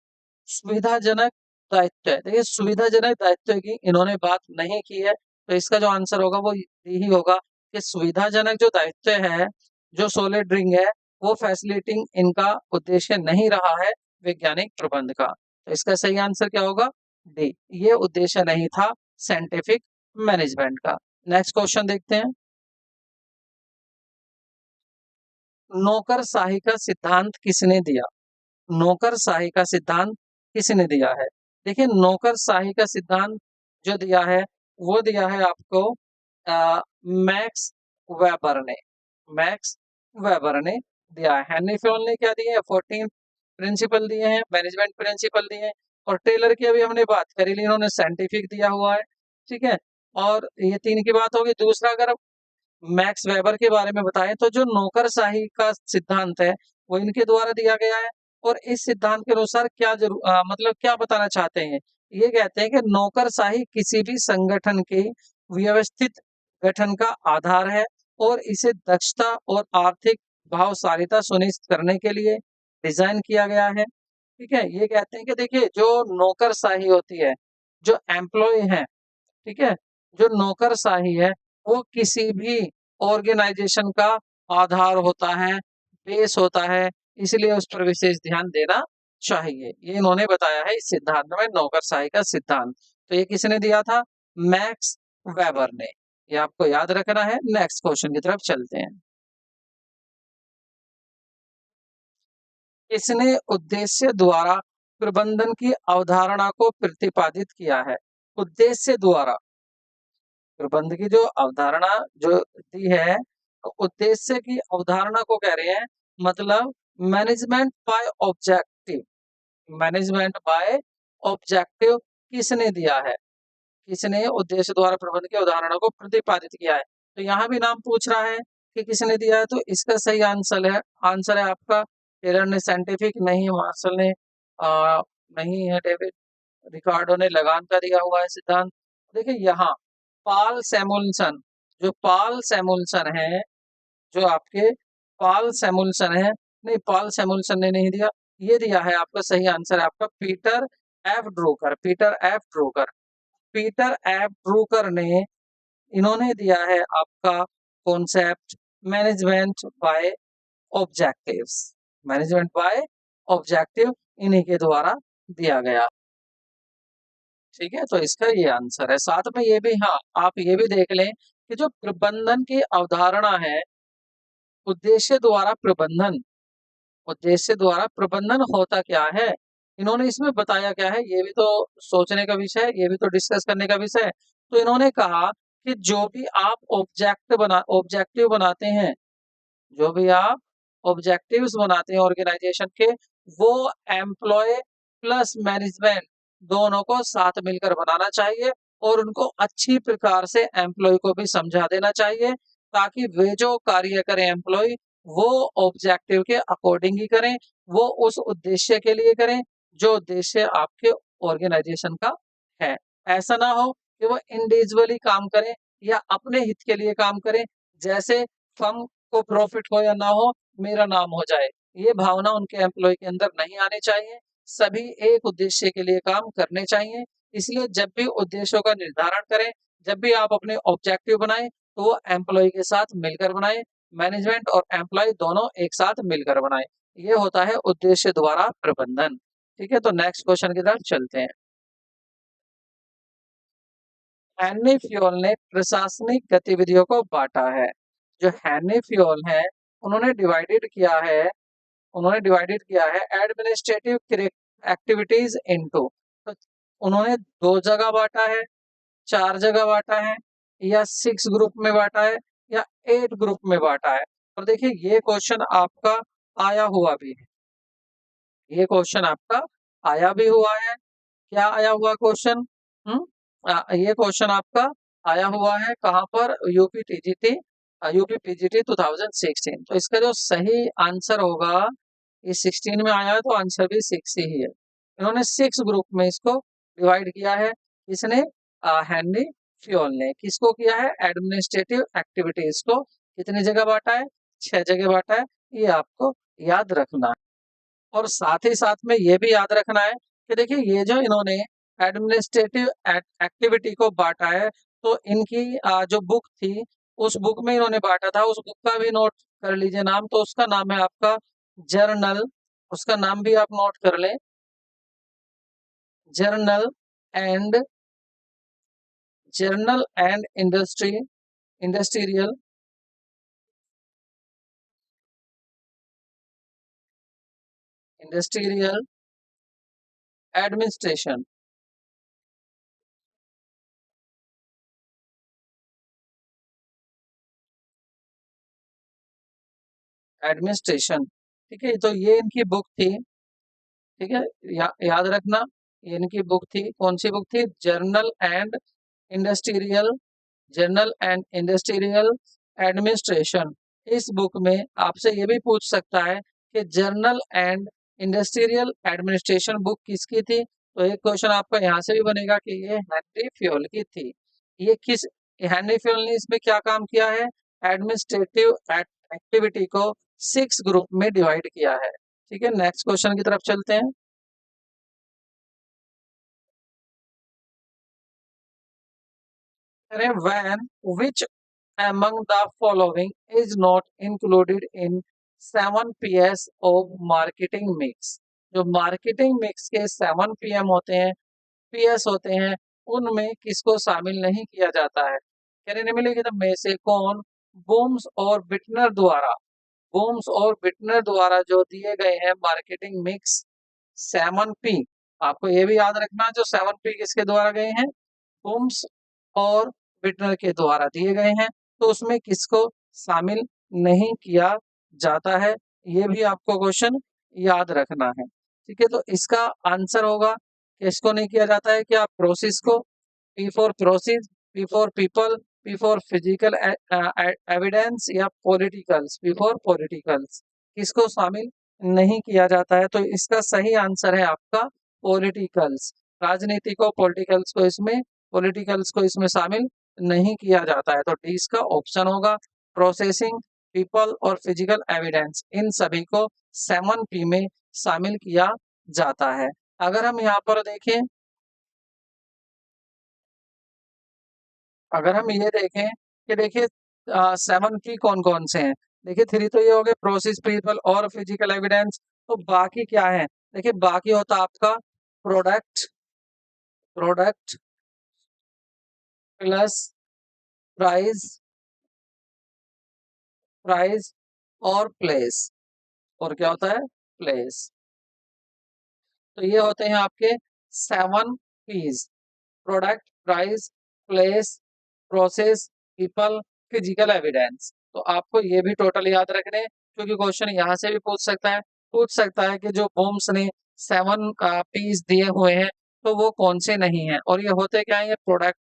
सुविधाजनक दायित्व है। देखिए सुविधाजनक दायित्व की इन्होंने बात नहीं की है। तो इसका जो आंसर होगा वो यही होगा कि सुविधाजनक जो दायित्व है, जो सोलिड रिंग है, वो फैसिलिटिंग इनका उद्देश्य नहीं रहा है वैज्ञानिक प्रबंध का। तो इसका सही आंसर क्या होगा? डी, ये उद्देश्य नहीं था साइंटिफिक मैनेजमेंट का। नेक्स्ट क्वेश्चन देखते हैं। नौकरशाही का सिद्धांत किसने दिया? नौकरशाही का सिद्धांत किसने दिया है? देखिए नौकरशाही का सिद्धांत जो दिया है वो दिया है आपको मैक्स वेबर ने। मैक्स वेबर ने दिया है। हेनरी फ्योल ने क्या दिए हैं? 14 प्रिंसिपल दिए हैं, मैनेजमेंट प्रिंसिपल दिए हैं। और टेलर की अभी हमने बात करी ली, इन्होंने साइंटिफिक दिया हुआ है। ठीक है, और ये तीन की बात होगी। दूसरा अगर मैक्स वेबर के बारे में बताएं तो जो नौकरशाही का सिद्धांत है वो इनके द्वारा दिया गया है। और इस सिद्धांत के अनुसार क्या मतलब क्या बताना चाहते हैं? ये कहते हैं कि नौकरशाही किसी भी संगठन के व्यवस्थित गठन का आधार है और इसे दक्षता और आर्थिक प्रभावशालीता सुनिश्चित करने के लिए डिजाइन किया गया है। ठीक है, ये कहते हैं कि देखिए जो नौकरशाही होती है, जो एम्प्लॉय है, ठीक है, जो नौकरशाही है वो किसी भी ऑर्गेनाइजेशन का आधार होता है, बेस होता है, इसलिए उस पर विशेष ध्यान देना चाहिए। ये इन्होंने बताया है इस सिद्धांत में, नौकरशाही का सिद्धांत। तो ये किसने दिया था? मैक्स वेबर ने। ये आपको याद रखना है। नेक्स्ट क्वेश्चन की तरफ चलते हैं। किसने उद्देश्य द्वारा प्रबंधन की अवधारणा को प्रतिपादित किया है? उद्देश्य द्वारा प्रबंध की जो अवधारणा जो दी है, तो उद्देश्य की अवधारणा को कह रहे हैं, मतलब management by objective. Management by objective किसने दिया है? किसने उद्देश्य द्वारा प्रबंध की अवधारणा को प्रतिपादित किया है? तो यहाँ भी नाम पूछ रहा है कि किसने दिया है, तो इसका सही आंसर है आपका टेलर ने। साइंटिफिक नहीं, मार्शल ने नहीं है, डेविड रिकार्डो ने लगान का दिया हुआ है सिद्धांत। देखिए यहाँ पाल सैमुअल्सन, जो पाल सैमुअल्सन है, जो आपके पाल सैमुअल्सन है, नहीं पाल सैमुअल्सन ने नहीं दिया, ये दिया है आपका सही आंसर है आपका Peter F Drucker. Peter F Drucker, Peter F Drucker ने, इन्होंने दिया है आपका concept management by objectives. Management by objective इन्हीं के द्वारा दिया गया। ठीक है, तो इसका ये आंसर है। साथ में ये भी, हाँ आप ये भी देख लें कि जो प्रबंधन की अवधारणा है, उद्देश्य द्वारा प्रबंधन, उद्देश्य द्वारा प्रबंधन होता क्या है, इन्होंने इसमें बताया क्या है, ये भी तो सोचने का विषय है, ये भी तो डिस्कस करने का विषय है। तो इन्होंने कहा कि जो भी आप ऑब्जेक्टिव बनाते हैं, जो भी आप ऑब्जेक्टिव्स बनाते हैं ऑर्गेनाइजेशन के, वो एम्प्लॉय प्लस मैनेजमेंट दोनों को साथ मिलकर बनाना चाहिए और उनको अच्छी प्रकार से एम्प्लॉय को भी समझा देना चाहिए, ताकि वे जो कार्य करें एम्प्लॉय, वो ऑब्जेक्टिव के अकॉर्डिंग ही करें, वो उस उद्देश्य के लिए करें जो उद्देश्य आपके ऑर्गेनाइजेशन का है। ऐसा ना हो कि वो इंडिविजुअली काम करें या अपने हित के लिए काम करें, जैसे फर्म को प्रॉफिट हो या ना हो, मेरा नाम हो जाए, ये भावना उनके एम्प्लॉय के अंदर नहीं आनी चाहिए। सभी एक उद्देश्य के लिए काम करने चाहिए। इसलिए जब भी उद्देश्यों का निर्धारण करें, जब भी आप अपने ऑब्जेक्टिव बनाएं, तो वो एम्प्लॉय के साथ मिलकर बनाएं, मैनेजमेंट और एम्प्लॉय दोनों एक साथ मिलकर बनाएं। ये होता है उद्देश्य द्वारा प्रबंधन। ठीक है, तो नेक्स्ट क्वेश्चन की तरफ चलते हैं। हेनरी फ्योल ने प्रशासनिक गतिविधियों को बांटा है। जो हेनरी फ्योल है, उन्होंने डिवाइडेड किया है, उन्होंने डिवाइडेड किया है एडमिनिस्ट्रेटिव एक्टिविटीज इनटू। तो उन्होंने 2 जगह बांटा है, 4 जगह बांटा है, या 6 ग्रुप में बांटा है, या 8 ग्रुप में बांटा है। और देखिए ये क्वेश्चन आपका आया हुआ भी है, ये क्वेश्चन आपका आया भी हुआ है। क्या आया हुआ क्वेश्चन? ये क्वेश्चन आपका आया हुआ है कहाँ पर? UP TGT, UP PGT 2016। तो इसका जो सही आंसर होगा, ये 16 में आया है, तो आंसर भी 6 ही है। इन्होंने 6 ग्रुप में इसको डिवाइड किया है। इसने हेनरी फ्योल ने किसको किया है? एडमिनिस्ट्रेटिव एक्टिविटीज को कितनी जगह बांटा है? 6 जगह बांटा है। ये आपको याद रखना है। और साथ ही साथ में ये भी याद रखना है कि देखिए ये जो इन्होंने एडमिनिस्ट्रेटिव एक्टिविटी को बांटा है, तो इनकी जो बुक थी, उस बुक में इन्होंने बांटा था, उस बुक का भी नोट कर लीजिए नाम। तो उसका नाम है आपका जर्नल, उसका नाम भी आप नोट कर लें, journal and industrial industrial administration. Administration, ठीक है, तो ये इनकी बुक थी। ठीक है, याद रखना, ये इनकी बुक थी। कौन सी बुक थी? Industrial journal and industrial administration. इस बुक में आपसे ये भी पूछ सकता है कि journal and industrial administration book किसकी थी। तो एक क्वेश्चन आपका यहाँ से भी बनेगा कि ये हेनरी फ्योल की थी। ये किस, हेनरी फ्योल ने इसमें क्या काम किया है? एडमिनिस्ट्रेटिव एक्टिविटी को 6 ग्रुप में डिवाइड किया है। ठीक है, नेक्स्ट क्वेश्चन की तरफ चलते हैं। When which among the following is not included in 7 PS of marketing mix? जो मार्केटिंग मिक्स के 7 PM होते हैं, PS होते हैं, उनमें किसको शामिल नहीं किया जाता है? कहने निम्नलिखित में से कौन बूम्स और बिटनर द्वारा जो दिए गए हैं मार्केटिंग मिक्स 7P, आपको ये भी याद रखना जो 7P किसके द्वारा गए हैं, बूम्स और बिटनर के द्वारा दिए गए हैं, तो उसमें किसको शामिल नहीं किया जाता है, ये भी आपको क्वेश्चन याद रखना है। ठीक है, तो इसका आंसर होगा किसको नहीं किया जाता है, क्या प्रोसेस को, P for process, P for people, P for physical evidence, या पॉलिटिकल्स, पी फॉर पॉलिटिकल्स, किसको शामिल नहीं किया जाता है? तो इसका सही आंसर है आपका पॉलिटिकल्स। राजनीति को, पॉलिटिकल्स को इसमें शामिल नहीं किया जाता है, तो डी इसका ऑप्शन होगा। प्रोसेसिंग, पीपल और फिजिकल एविडेंस, इन सभी को 7P में शामिल किया जाता है। अगर हम यहाँ पर देखें, अगर हम ये देखें कि देखिए 7P कौन कौन से हैं, देखिए 3 तो ये हो गए, प्रोसेस, पीपल और फिजिकल एविडेंस। तो बाकी क्या है, देखिए बाकी होता आपका product, product plus price, price और प्लेस, और क्या होता है, प्लेस। तो ये होते हैं आपके 7Ps, product, price, place, process, people, physical evidence. तो आपको ये भी टोटल याद रखने हैं, क्योंकि क्वेश्चन यहाँ से भी पूछ सकता है कि जो बूम्स ने 7 Ps दिए हुए हैं तो वो कौन से नहीं है, और ये होते क्या है, ये प्रोडक्ट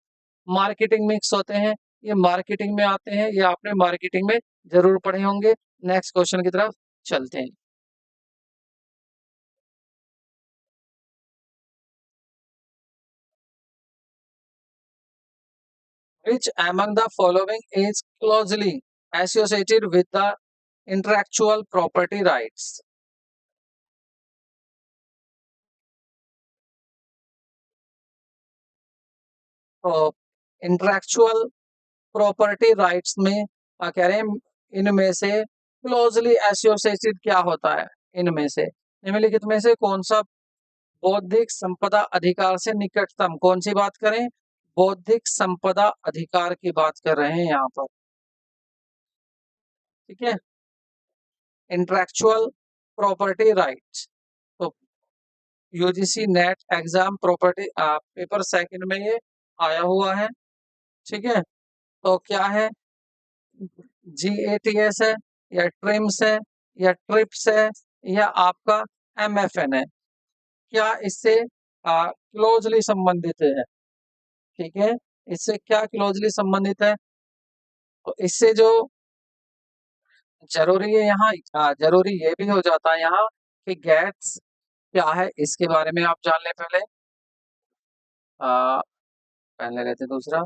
मार्केटिंग मिक्स होते हैं, ये मार्केटिंग में आते हैं, ये आपने मार्केटिंग में जरूर पढ़े होंगे। नेक्स्ट क्वेश्चन की तरफ चलते हैं। Which among the following is closely associated with the intellectual property rights? तो इंटेलेक्चुअल प्रॉपर्टी राइट्स में कह रहे हैं इनमें से क्लोजली एसोसिएटेड क्या होता है, इनमें से निम्नलिखित में से कौन सा बौद्धिक संपदा अधिकार से निकटतम, कौन सी बात करें, बौद्धिक संपदा अधिकार की बात कर रहे हैं यहाँ पर। ठीक है, इंटेलेक्चुअल प्रॉपर्टी राइट्स, तो UGC net exam property paper second में ये आया हुआ है। ठीक है, तो क्या है, GATS है, या ट्रिम्स है, या ट्रिप्स है, या आपका MFN है, क्या इससे क्लोजली संबंधित है? ठीक है, इससे क्या क्लोजली संबंधित है, तो इससे जो जरूरी है यहाँ, जरूरी ये भी हो जाता है यहाँ कि गैट्स क्या है, इसके बारे में आप जान ले पहले। आ, पहले रहते दूसरा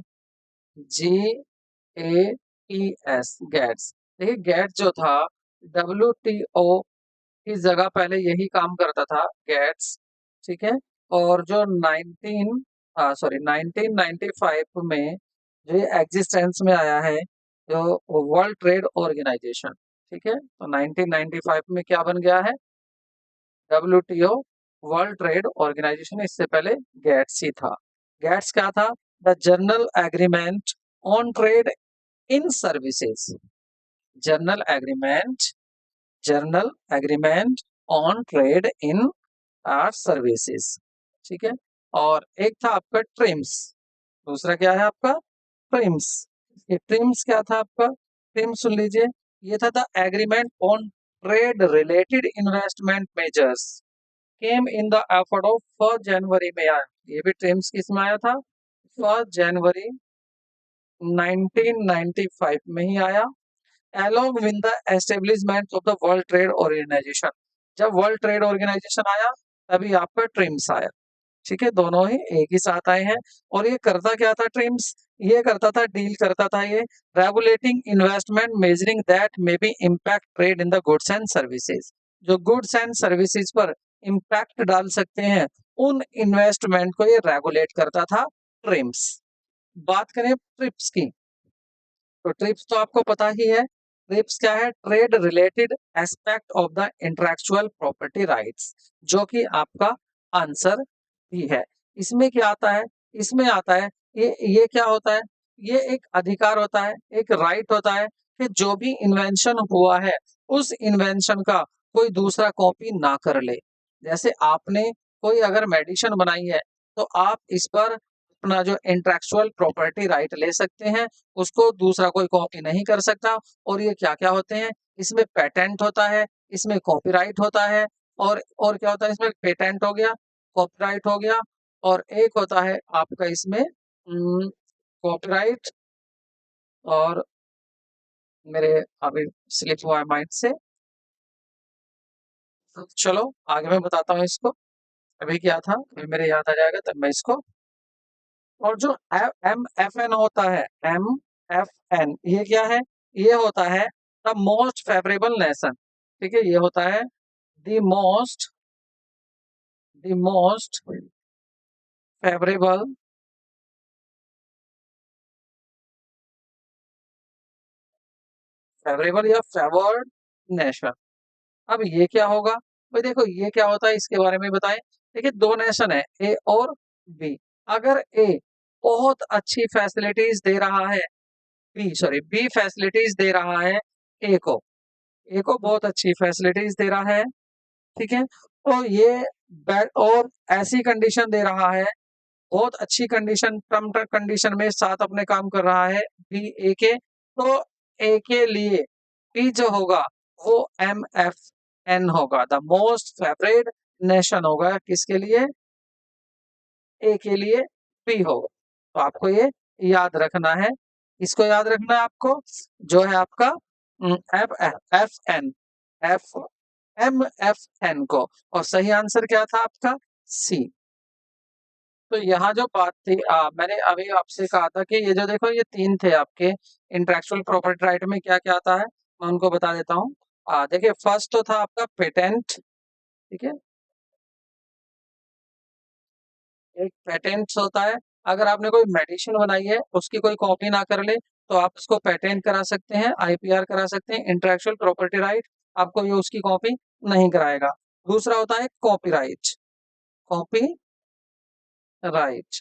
GATS, गैट्स। देखिए गैट जो था WTO की जगह पहले यही काम करता था, गैट्स। ठीक है, और जो 1995 में जो एग्जिस्टेंस में आया है, जो वर्ल्ड ट्रेड ऑर्गेनाइजेशन। ठीक है, तो 1995 में क्या बन गया है, WTO, वर्ल्ड ट्रेड ऑर्गेनाइजेशन। इससे पहले गैट्स ही था। गैट्स क्या था, the general agreement on trade in services, journal agreement, journal agreement on trade in are services. ठीक है, और एक था आपका ट्रिम्स, दूसरा क्या है आपका ट्रिम्स। ये ट्रिम्स क्या था आपका, ट्रिम्स सुन लीजिए, ये था the agreement on trade related investment measures came in the effort of 1 जनवरी में आया। ये भी ट्रिम्स किस में आया था, 1 जनवरी 1995 में ही आया, along with the establishment of the World Trade Organization। जब वर्ल्ड ट्रेड ऑर्गेनाइजेशन आया तभी आपका ट्रिम्स आया। ठीक है, दोनों ही एक ही साथ आए हैं। और ये करता क्या था ट्रिम्स, ये करता था, डील करता था ये। Regulating investment, measuring that may be impact trade in the goods and services, जो गुड्स एंड सर्विसेज पर इम्पैक्ट डाल सकते हैं, उन इन्वेस्टमेंट को ये रेगुलेट करता था, ट्रिम्स। बात करें ट्रिप्स की, तो ट्रिप्स तो आपको पता ही है। ट्रिप्स क्या है? Trade related aspect of the intellectual property rights, जो कि आपका आंसर भी है। इसमें क्या आता है? इसमें आता है, ये क्या होता है? ये एक अधिकार होता है, एक राइट होता है कि जो भी इन्वेंशन हुआ है, उस इन्वेंशन का कोई दूसरा कॉपी ना कर ले। जैसे आपने कोई अगर मेडिसिन बनाई है, तो आप इस पर अपना जो इंटेलेक्चुअल प्रॉपर्टी राइट ले सकते हैं, उसको दूसरा कोई कॉपी नहीं कर सकता। और ये क्या-क्या होते हैं? इसमें पेटेंट होता है, इसमें कॉपीराइट होता है, और क्या होता है इसमें? पेटेंट हो गया, कॉपीराइट हो गया, और एक होता है आपका इसमें कॉपीराइट, और मेरे अभी स्लिप हुआ है माइंड से। तो चलो आगे मैं बताता हूँ इसको। अभी क्या था? अभी मेरे याद आ जाएगा तब मैं इसको। और जो एम एफ एन होता है, MFN, ये क्या है? ये होता है द मोस्ट फेवरेबल नेशन। ठीक है, ये होता है द मोस्ट फेवरेबल फेवरेबल या फेवर्ड नेशन। अब ये क्या होगा भाई? देखो ये क्या होता है, इसके बारे में बताएं। देखिए, दो नेशन है, ए और बी। अगर ए बहुत अच्छी फैसिलिटीज दे रहा है, बी फैसिलिटीज दे रहा है ए को, ए को बहुत अच्छी फैसिलिटीज दे रहा है, ठीक है, तो ये बैड और ऐसी कंडीशन दे रहा है, बहुत अच्छी कंडीशन, टर्म कंडीशन में साथ अपने काम कर रहा है बी ए के, तो ए के लिए बी जो होगा वो MFN होगा, द मोस्ट फेवरेट नेशन होगा। किसके लिए? ए के लिए बी होगा। तो आपको ये याद रखना है। इसको याद रखना है आपको, जो है आपका एफ MFN को। और सही आंसर क्या था आपका? सी। तो यहाँ जो बात थी, मैंने अभी आपसे कहा था कि ये जो देखो ये तीन थे आपके इंटेलेक्चुअल प्रॉपर्टी राइट में, क्या क्या आता है मैं उनको बता देता हूँ। देखिए, फर्स्ट तो था आपका पेटेंट। ठीक है, एक पेटेंट होता है, अगर आपने कोई मेडिसिन बनाई है, उसकी कोई कॉपी ना कर ले, तो आप उसको पेटेंट करा सकते हैं, IPR करा सकते हैं, इंटेलेक्चुअल प्रॉपर्टी राइट। आपको ये उसकी कॉपी नहीं कराएगा। दूसरा होता है कॉपीराइट। Copy right.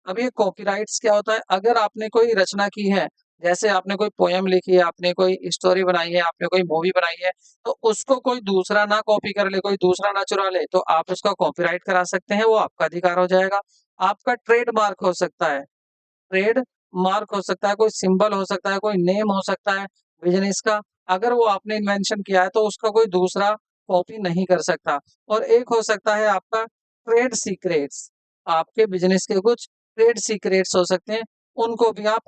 अब ये कॉपीराइट्स क्या होता है? अगर आपने कोई रचना की है, जैसे आपने कोई पोयम लिखी है, आपने कोई स्टोरी बनाई है, आपने कोई मूवी बनाई है, तो उसको कोई दूसरा ना कॉपी कर ले, कोई दूसरा ना चुरा ले, तो आप उसका कॉपीराइट करा सकते हैं, वो आपका अधिकार हो जाएगा। आपका ट्रेडमार्क हो सकता है, ट्रेड मार्क हो सकता है, कोई सिंबल हो सकता है, कोई नेम हो सकता है बिजनेस का। अगर वो आपने इन्वेंशन किया है, तो उसका कोई दूसरा कॉपी नहीं कर सकता। और एक हो सकता है आपका ट्रेड सीक्रेट्स, आपके बिजनेस के कुछ ट्रेड सीक्रेट्स हो सकते हैं, उनको भी आप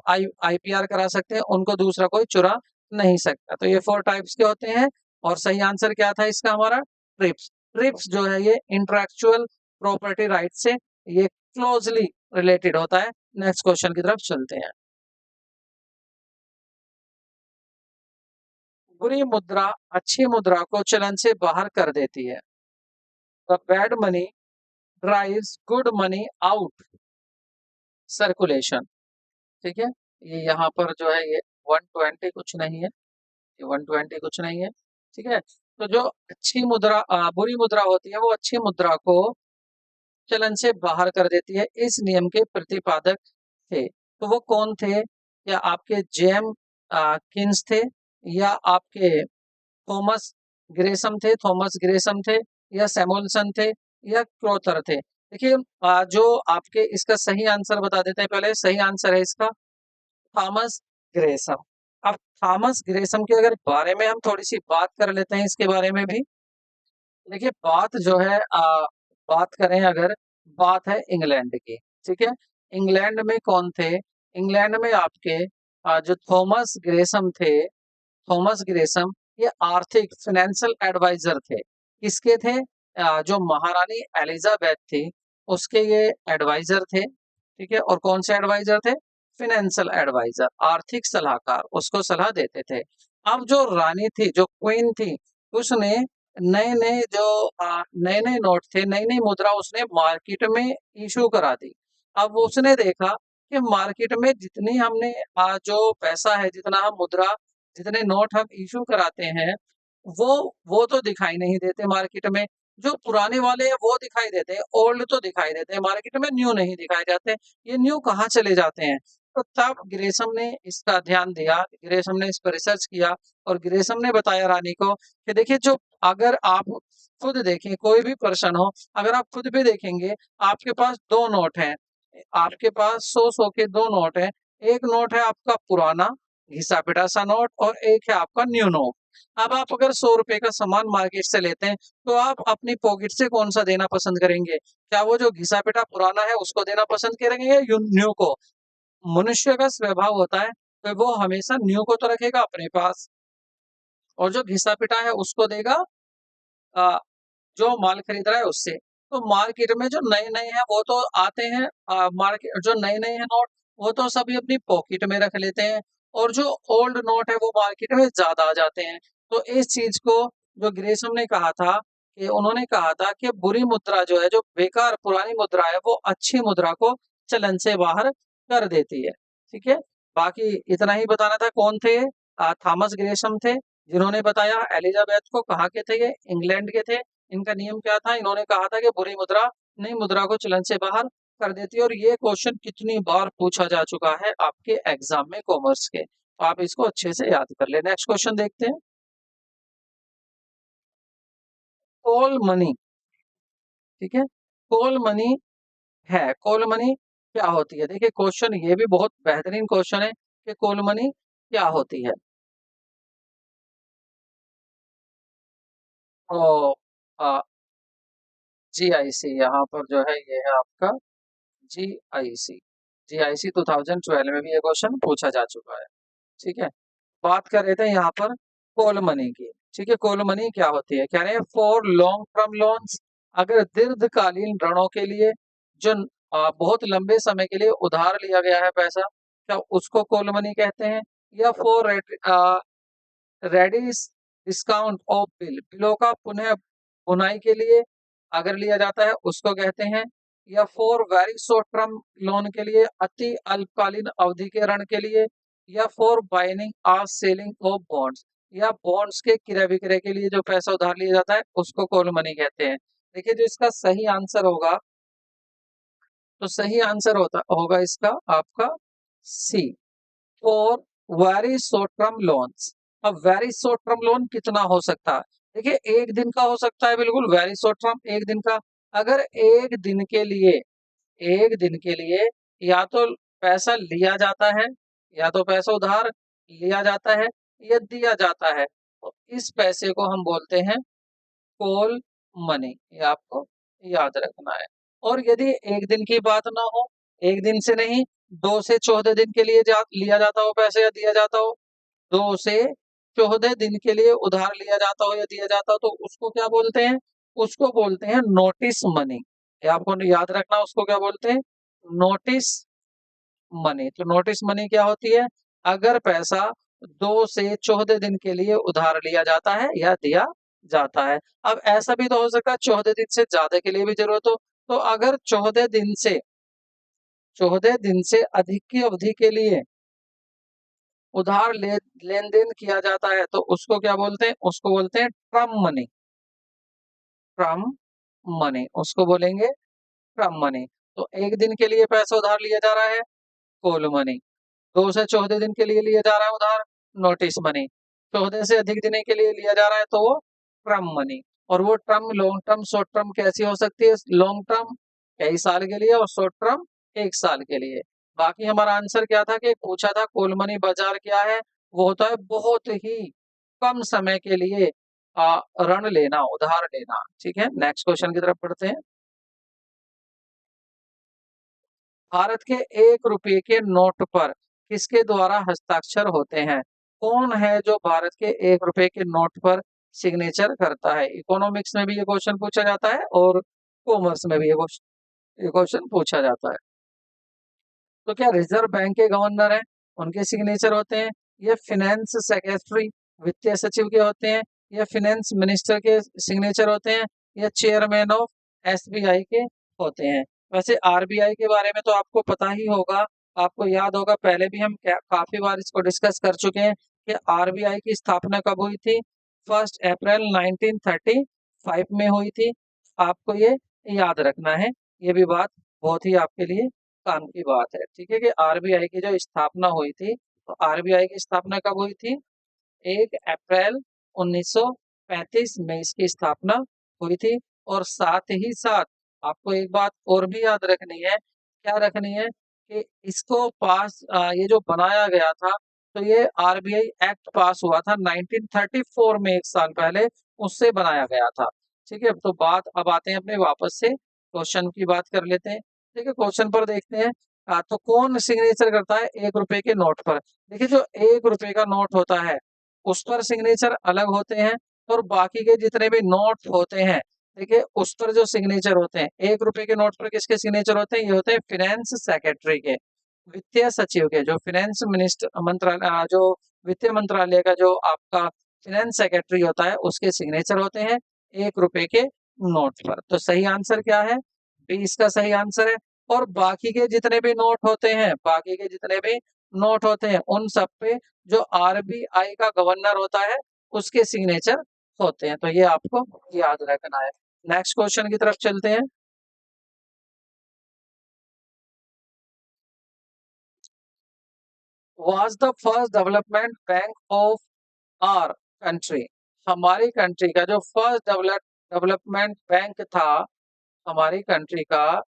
IPR करा सकते हैं, उनको दूसरा कोई चुरा नहीं सकता। तो ये 4 टाइप्स के होते हैं। और सही आंसर क्या था इसका हमारा? ट्रिप्स। ट्रिप्स जो है ये इंटेलेक्चुअल प्रॉपर्टी राइट से ये क्लोजली रिलेटेड होता है। नेक्स्ट क्वेश्चन की तरफ चलते हैं। बुरी मुद्रा अच्छी मुद्रा को चलन से बाहर कर देती है। The bad money drives good money out circulation. ठीक है, ये यहाँ पर जो है ये 120 कुछ नहीं है, ये 120 कुछ नहीं है। ठीक है, तो जो अच्छी मुद्रा बुरी मुद्रा होती है, वो अच्छी मुद्रा को चलन से बाहर कर देती है। इस नियम के प्रतिपादक थे, तो वो कौन थे? या आपके जेम किन्स थे, या आपके थॉमस ग्रेसम थे, या सैमुअलसन थे, या क्रोथर थे? देखिए, जो आपके इसका सही आंसर बता देते हैं। पहले सही आंसर है इसका थॉमस ग्रेसम। अब थॉमस ग्रेसम के अगर बारे में हम थोड़ी सी बात कर लेते हैं, इसके बारे में भी देखिए, बात जो है बात करें अगर, बात है इंग्लैंड की। ठीक है, इंग्लैंड में कौन थे? इंग्लैंड में आपके जो थॉमस ग्रेसम, ये आर्थिक फाइनेंशियल एडवाइजर थे। किसके थे? जो महारानी एलिजाबेथ थी, उसके ये एडवाइजर थे। ठीक है, और कौन से एडवाइजर थे? फाइनेंशियल एडवाइजर, आर्थिक सलाहकार, उसको सलाह देते थे। अब जो रानी थी, जो क्वीन थी, उसने नए नए जो नए नए नोट थे, नई नई मुद्रा उसने मार्केट में इशू करा दी। अब उसने देखा कि मार्केट में जितनी हमने जो पैसा है, जितना हम मुद्रा, जितने नोट हम इशू कराते हैं, वो तो दिखाई नहीं देते मार्केट में। जो पुराने वाले हैं वो दिखाई देते हैं, ओल्ड तो दिखाई देते हैं मार्केट में, न्यू नहीं दिखाए जाते। ये न्यू कहाँ चले जाते हैं? तो तब ग्रेसम ने इसका ध्यान दिया, ग्रेसम ने इस पर रिसर्च किया, और ग्रेसम ने बताया रानी को कि देखिए, जो अगर आप खुद देखें, कोई भी पर्सन हो, अगर आप खुद भी देखेंगे, आपके पास दो नोट हैं, आपके पास 100 के दो नोट हैं। एक नोट है आपका पुराना घिसा पिटा सा नोट, और एक है आपका न्यू नोट। अब आप अगर 100 रुपए का सामान मार्केट से लेते हैं, तो आप अपनी पॉकेट से कौन सा देना पसंद करेंगे? क्या वो जो घिसा पिटा पुराना है उसको देना पसंद करेंगे या न्यू को? मनुष्य का स्वभाव होता है, तो वो हमेशा न्यू को तो रखेगा अपने पास, और जो घिसा पिटा है उसको देगा अ, जो माल खरीद रहा है उससे। तो मार्केट में जो नए-नए हैं वो तो आते हैं, मार्केट जो नए-नए हैं नोट, वो तो सभी अपनी पॉकेट में रख लेते हैं, और जो ओल्ड नोट है वो मार्केट में ज़्यादा आ जाते हैं। तो इस चीज़ को जो ग्रेसम ने कहा था, कि उन्होंने कहा था कि बुरी मुद्रा जो है, जो बेकार पुरानी मुद्रा है, वो अच्छी मुद्रा को चलन से बाहर कर देती है। ठीक है? बाकी इतना ही बताना था। कौन थे ये? थॉमस ग्रेसम थे, जिन्होंने बताया। एलिजाबेथ को कहाँ के थे ये? इंग्लैंड के थे। इनका नियम क्या था? इन्होंने कहा था कि बुरी मुद्रा नई मुद्रा को चलन से बाहर कर देती है, और ये क्वेश्चन कितनी बार पूछा जा चुका है आपके एग्जाम में कॉमर्स के, तो आप इसको अच्छे से याद कर ले। नेक्स्ट क्वेश्चन देखते हैं। कॉल मनी, ठीक है, कॉल मनी है, कॉल मनी क्या होती है? देखिए, क्वेश्चन ये भी बहुत बेहतरीन क्वेश्चन है कि कॉल मनी क्या होती है। तो GIC यहाँ पर जो है, ये है आपका GIC। GIC 2012 में भी ये क्वेश्चन पूछा जा चुका है। ठीक है, बात कर रहे थे यहाँ पर कॉल मनी की। ठीक है, कॉल मनी क्या होती है? कह रहे हैं फॉर लॉन्ग टर्म लोन्स, अगर दीर्घकालीन ऋणों के लिए, जो बहुत लंबे समय के लिए उधार लिया गया है पैसा, क्या उसको कॉल मनी कहते हैं? या for ready discount of bill, बिलों का पुनः भुनाई के लिए अगर लिया जाता है उसको कहते हैं? या for very short term loan के लिए, अति अल्पकालीन अवधि के ऋण के लिए? या फॉर बाइंग और सेलिंग ऑफ बॉन्ड्स, या बॉन्ड्स के क्रय विक्रय के लिए जो पैसा उधार लिया जाता है उसको कॉल मनी कहते हैं? देखिए, जो इसका सही आंसर होगा, तो सही आंसर होता होगा इसका आपका C, for very short term loans. अब वेरी शॉर्ट टर्म लोन कितना हो सकता है? देखिए, एक दिन का हो सकता है, बिल्कुल वेरी शॉर्ट टर्म, एक दिन का। अगर एक दिन के लिए, एक दिन के लिए या तो पैसा लिया जाता है, या तो पैसा उधार लिया जाता है, या दिया जाता है, तो इस पैसे को हम बोलते हैं कॉल मनी। ये आपको याद रखना है। और यदि एक दिन की बात ना हो, एक दिन से नहीं, 2 से 14 दिन के लिए लिया जाता हो पैसे, या दिया जाता हो, 2 से 14 दिन के लिए उधार लिया जाता हो या दिया जाता हो, तो उसको क्या बोलते हैं? उसको बोलते हैं नोटिस मनी। ये आपको याद रखना, उसको क्या बोलते हैं? Notice money. तो नोटिस मनी क्या होती है? अगर पैसा 2 से 14 दिन के लिए उधार लिया जाता है या दिया जाता है। अब ऐसा भी तो हो सकता है 14 दिन से ज्यादा के लिए भी जरूरत हो। तो अगर 14 दिन से अधिक की अवधि के लिए उधार लेन देन किया जाता है, तो उसको क्या बोलते हैं? उसको बोलते हैं टर्म मनी। टर्म मनी उसको बोलेंगे, टर्म मनी। तो एक दिन के लिए पैसा उधार लिया जा रहा है, कॉल मनी। 2 से 14 दिन के लिए लिया जा रहा है उधार, नोटिस मनी। 14 से अधिक दिन के लिए लिया जा रहा है, तो वो टर्म मनी। और वो term long term, short term कैसी हो सकती है? लॉन्ग टर्म कई साल के लिए, और शॉर्ट टर्म 1 साल के लिए। बाकी हमारा आंसर क्या था कि पूछा था कॉल मनी बाजार क्या है? वो होता है बहुत ही कम समय के लिए ऋण लेना, उधार लेना। ठीक है, नेक्स्ट क्वेश्चन की तरफ बढ़ते हैं। भारत के 1 रुपए के नोट पर किसके द्वारा हस्ताक्षर होते हैं? कौन है जो भारत के 1 रुपए के नोट पर सिग्नेचर करता है? इकोनॉमिक्स में भी ये क्वेश्चन पूछा जाता है, और कॉमर्स में भी ये क्वेश्चन पूछा जाता है। तो क्या रिजर्व बैंक के गवर्नर हैं, उनके सिग्नेचर होते हैं, या फिनेंस सेक्रेटरी वित्तीय सचिव के होते हैं, या फिनेंस मिनिस्टर के सिग्नेचर होते हैं, या चेयरमैन ऑफ एसबीआई के होते हैं। वैसे आरबीआई के बारे में तो आपको पता ही होगा, आपको याद होगा, पहले भी हम काफी बार इसको डिस्कस कर चुके हैं कि आरबीआई की स्थापना कब हुई थी। 1 अप्रैल 1935 में हुई थी। आपको ये याद रखना है, ये भी बात बहुत ही आपके लिए काम की बात है। ठीक है, कि आरबीआई की जो स्थापना हुई थी, तो आरबीआई की स्थापना कब हुई थी? 1 अप्रैल 1935 में इसकी स्थापना हुई थी। और साथ ही साथ आपको एक बात और भी याद रखनी है, क्या रखनी है, कि इसको ये जो बनाया गया था, तो ये आरबीआई एक्ट पास हुआ था 1934 में, 1 साल पहले उससे बनाया गया था। ठीक है, तो बात अब आते हैं अपने वापस से क्वेश्चन की बात कर लेते हैं। ठीक है, क्वेश्चन पर देखते हैं। तो कौन सिग्नेचर करता है 1 रुपए के नोट पर? देखिए, जो 1 रुपए का नोट होता है उस पर सिग्नेचर अलग होते हैं, और बाकी के जितने भी नोट होते हैं, देखिए उस पर जो सिग्नेचर होते हैं, 1 रुपए के नोट पर किसके सिग्नेचर होते हैं? ये होते हैं फिनेंस सेक्रेटरी के, वित्तीय सचिव के, जो फिनेंस मिनिस्टर मंत्रालय, जो वित्तीय मंत्रालय का जो आपका फिनेंस सेक्रेटरी होता है, उसके सिग्नेचर होते हैं 1 रुपए के नोट पर। तो सही आंसर क्या है? बी इसका सही आंसर है। और बाकी के जितने भी नोट होते हैं, बाकी के जितने भी नोट होते हैं, उन सब पे जो आरबीआई का गवर्नर होता है, उसके सिग्नेचर होते हैं। तो ये आपको याद रखना है। नेक्स्ट क्वेश्चन की तरफ चलते हैं। Was the first development bank of our country? हमारी कंट्री का जो फर्स्ट डेवलपमेंट बैंक था, हमारी कंट्री का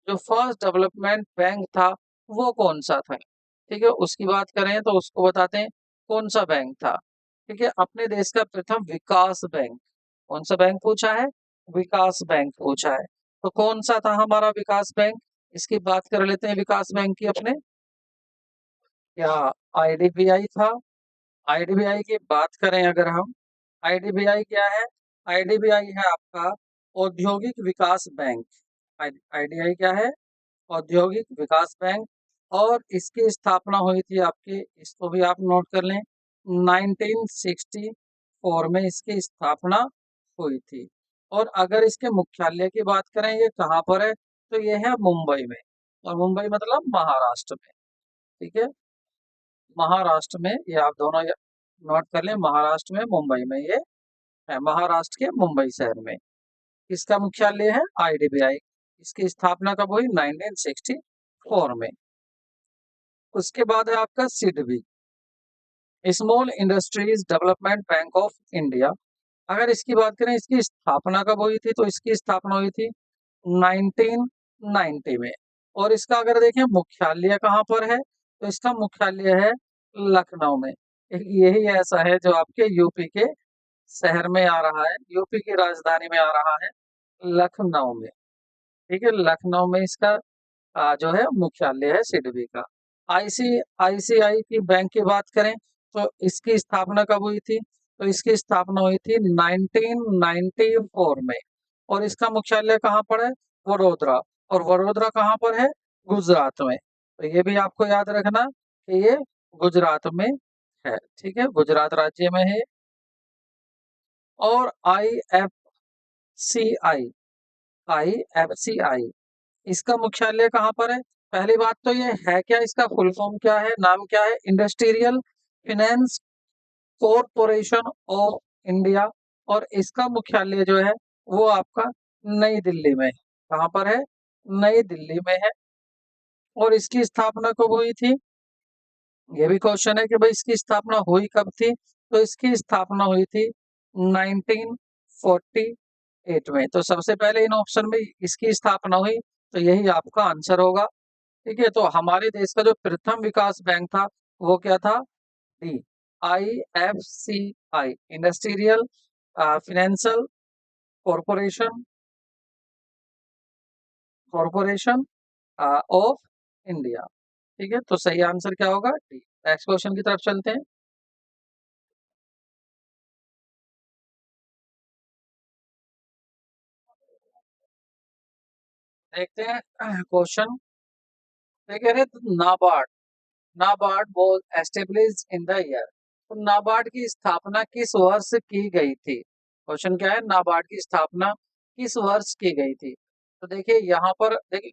जो फर्स्ट डेवलपमेंट बैंक था, वो कौन सा था? ठीक है, उसकी बात करें तो उसको बताते हैं कौन सा बैंक था। ठीक है, अपने देश का प्रथम विकास बैंक, कौन सा बैंक पूछा है? विकास बैंक पूछा है। तो कौन सा था हमारा विकास बैंक? इसकी बात कर लेते हैं विकास बैंक की अपने। क्या आईडीबीआई था? आईडीबीआई की बात करें अगर हम, आईडीबीआई क्या है? आईडीबीआई है आपका औद्योगिक विकास बैंक। आईडीआई क्या है? औद्योगिक विकास बैंक। और इसकी स्थापना हुई थी आपकी, इसको भी आप नोट कर लें, 1964 में इसकी स्थापना हुई थी। और अगर इसके मुख्यालय की बात करें, ये कहाँ पर है? तो ये है मुंबई में। और मुंबई मतलब महाराष्ट्र में। ठीक है, महाराष्ट्र में, ये आप दोनों नोट कर लें, महाराष्ट्र में, मुंबई में ये है, महाराष्ट्र के मुंबई शहर में। इसका मुख्यालय है आईडीबीआई। इसकी स्थापना कब हुई? 1964 में। उसके बाद है आपका SIDBI, small industries development bank of India. अगर इसकी बात करें, इसकी स्थापना कब हुई थी? तो इसकी स्थापना हुई थी 1990 में। और इसका अगर देखें मुख्यालय कहाँ पर है, तो इसका मुख्यालय है लखनऊ में। यही ऐसा है जो आपके यूपी के शहर में आ रहा है, यूपी की राजधानी में आ रहा है, लखनऊ में। ठीक है, लखनऊ में इसका जो है मुख्यालय है सिडबी का। आईसीआईसीआई की बैंक की बात करें, तो इसकी स्थापना कब हुई थी? तो इसकी स्थापना हुई थी 1994 में। और इसका मुख्यालय कहाँ पर है? वडोदरा। और वडोदरा कहाँ पर है? गुजरात में। तो ये भी आपको याद रखना कि ये गुजरात में है। ठीक है, गुजरात राज्य में है। और सी आई आईएफसीआई, इसका मुख्यालय कहाँ पर है? पहली बात तो ये है क्या, इसका फुल फॉर्म क्या है, नाम क्या है? Industrial finance corporation of India. और इसका मुख्यालय जो है वो आपका नई दिल्ली में है। कहाँ पर है? नई दिल्ली में है। और इसकी स्थापना कब हुई थी? ये भी क्वेश्चन है कि भाई इसकी स्थापना हुई कब थी? तो इसकी स्थापना हुई थी 1948 में। तो सबसे पहले इन ऑप्शन में इसकी स्थापना हुई, तो यही आपका आंसर होगा। ठीक है, तो हमारे देश का जो प्रथम विकास बैंक था, वो क्या था? D, IFCI, industrial financial corporation corporation of India. ठीक है, तो सही आंसर क्या होगा? डी। नेक्स्ट क्वेश्चन की तरफ चलते हैं। देखते हैं क्वेश्चन। तो कह रहे NABARD, NABARD was established in the year. तो नाबार्ड की स्थापना किस वर्ष की गई थी? क्वेश्चन क्या है, नाबार्ड की स्थापना किस वर्ष की गई थी? तो देखिए यहाँ पर देखिए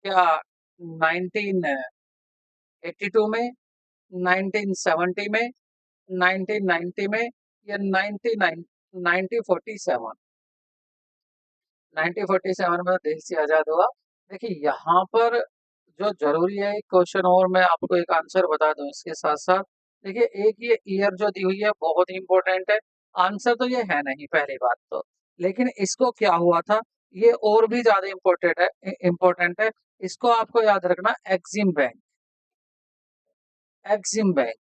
क्या 1982 में, 1970 में, 1990 में, या 1947? 1947 में देश से आजाद हुआ। देखिए यहाँ पर जो जरूरी है एक क्वेश्चन, और मैं आपको एक आंसर बता दूं इसके साथ साथ। देखिए एक ये ईयर जो दी हुई है बहुत ही इंपॉर्टेंट है। आंसर तो ये है नहीं पहली बात तो, लेकिन इसको क्या हुआ था ये और भी ज्यादा इम्पोर्टेंट है। इसको आपको याद रखना, एक्सिम बैंक, एक्सिम बैंक।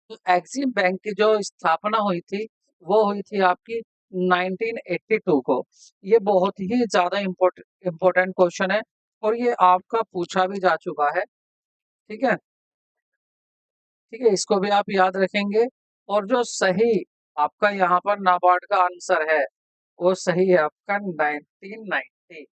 तो एक्सिम बैंक की जो स्थापना हुई थी वो हुई थी आपकी 1982 को। ये बहुत ही ज्यादा इम्पोर्टेंट क्वेश्चन है, और ये आपका पूछा भी जा चुका है। ठीक है, ठीक है, इसको भी आप याद रखेंगे। और जो सही आपका यहाँ पर नाबार्ड का आंसर है वो सही है आपका 1990,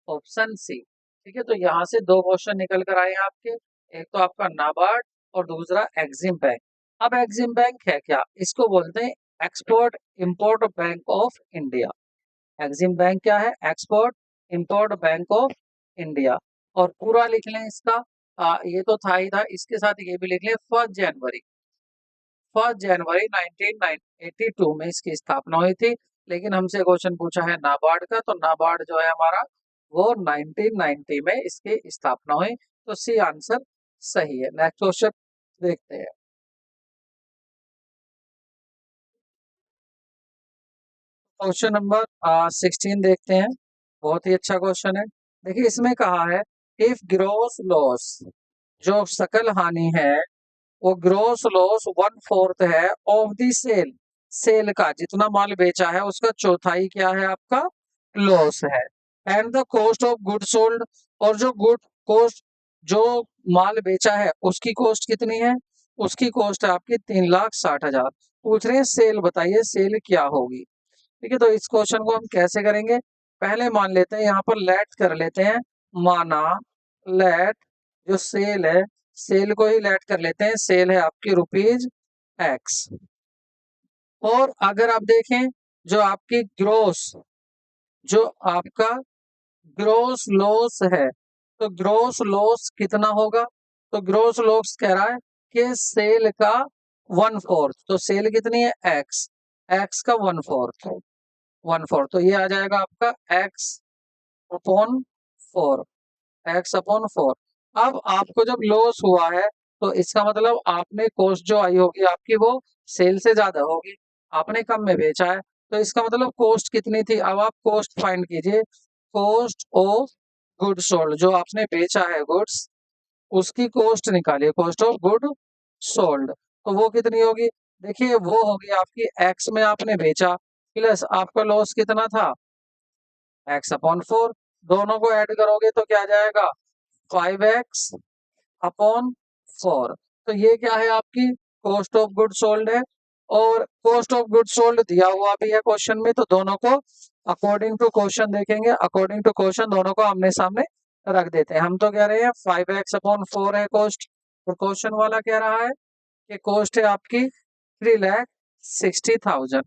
ऑप्शन सी। ठीक है, तो यहाँ से दो क्वेश्चन निकल कर आए हैं आपके, एक तो आपका नाबार्ड और दूसरा एक्सिम बैंक। अब एक्सिम बैंक है क्या? इसको बोलते हैं export import bank of India. Exim bank क्या है? Export import bank of India. और पूरा लिख लें इसका, ये तो था ही था, इसके साथ ये भी लिख लें, 1 जनवरी 1982 में इसकी स्थापना हुई थी। लेकिन हमसे क्वेश्चन पूछा है नाबार्ड का, तो नाबार्ड जो है हमारा वो 1990 में इसकी स्थापना हुई। तो सी आंसर सही है। नेक्स्ट क्वेश्चन देखते हैं। क्वेश्चन नंबर 16 देखते हैं। बहुत ही अच्छा क्वेश्चन है। देखिए इसमें कहा है, इफ ग्रॉस लॉस, जो सकल हानि है वो ग्रॉस लॉस 1/4 है ऑफ द सेल, सेल का जितना माल बेचा है उसका चौथाई क्या है आपका लॉस है। And the cost of good sold, और जो गुड कॉस्ट, जो माल बेचा है उसकी कॉस्ट कितनी है? उसकी कॉस्ट है आपकी 3,60,000। पूछ रहे हैं सेल बताइए, सेल क्या होगी? ठीक है, तो इस क्वेश्चन को हम कैसे करेंगे? पहले मान लेते हैं, यहाँ पर लेट कर लेते हैं, माना लेट, जो सेल है सेल को ही लेट कर लेते हैं, सेल है आपकी रुपीज एक्स। और अगर आप देखें जो आपकी ग्रोस, जो आपका ग्रोस लॉस है, तो ग्रोस लॉस कितना होगा? तो ग्रोस लॉस कह रहा है कि सेल का 1/4, तो सेल कितनी है एक्स, एक्स का 1/4, 1/4, तो ये आ जाएगा आपका x/4, x/4। अब आपको जब लॉस हुआ है तो इसका मतलब आपने कॉस्ट जो आई होगी आपकी वो सेल से ज्यादा होगी, आपने कम में बेचा है। तो इसका मतलब कॉस्ट कितनी थी? अब आप कॉस्ट फाइंड कीजिए, कॉस्ट ऑफ गुड सोल्ड, जो आपने बेचा है गुड्स उसकी कॉस्ट निकालिए, कॉस्ट ऑफ गुड सोल्ड, तो वो कितनी होगी? देखिए वो होगी आपकी एक्स में आपने बेचा, प्लस आपका लॉस कितना था x/4, दोनों को ऐड करोगे तो क्या आ जाएगा 5x/4। तो ये क्या है आपकी कॉस्ट ऑफ गुड सोल्ड है, और कॉस्ट ऑफ गुड सोल्ड दिया हुआ भी है क्वेश्चन में, तो दोनों को अकॉर्डिंग टू क्वेश्चन देखेंगे, अकॉर्डिंग टू क्वेश्चन दोनों को आमने सामने रख देते हैं। हम तो कह रहे हैं 5x/4 है कॉस्ट, और क्वेश्चन वाला कह रहा है कि कॉस्ट है आपकी 3,60,000।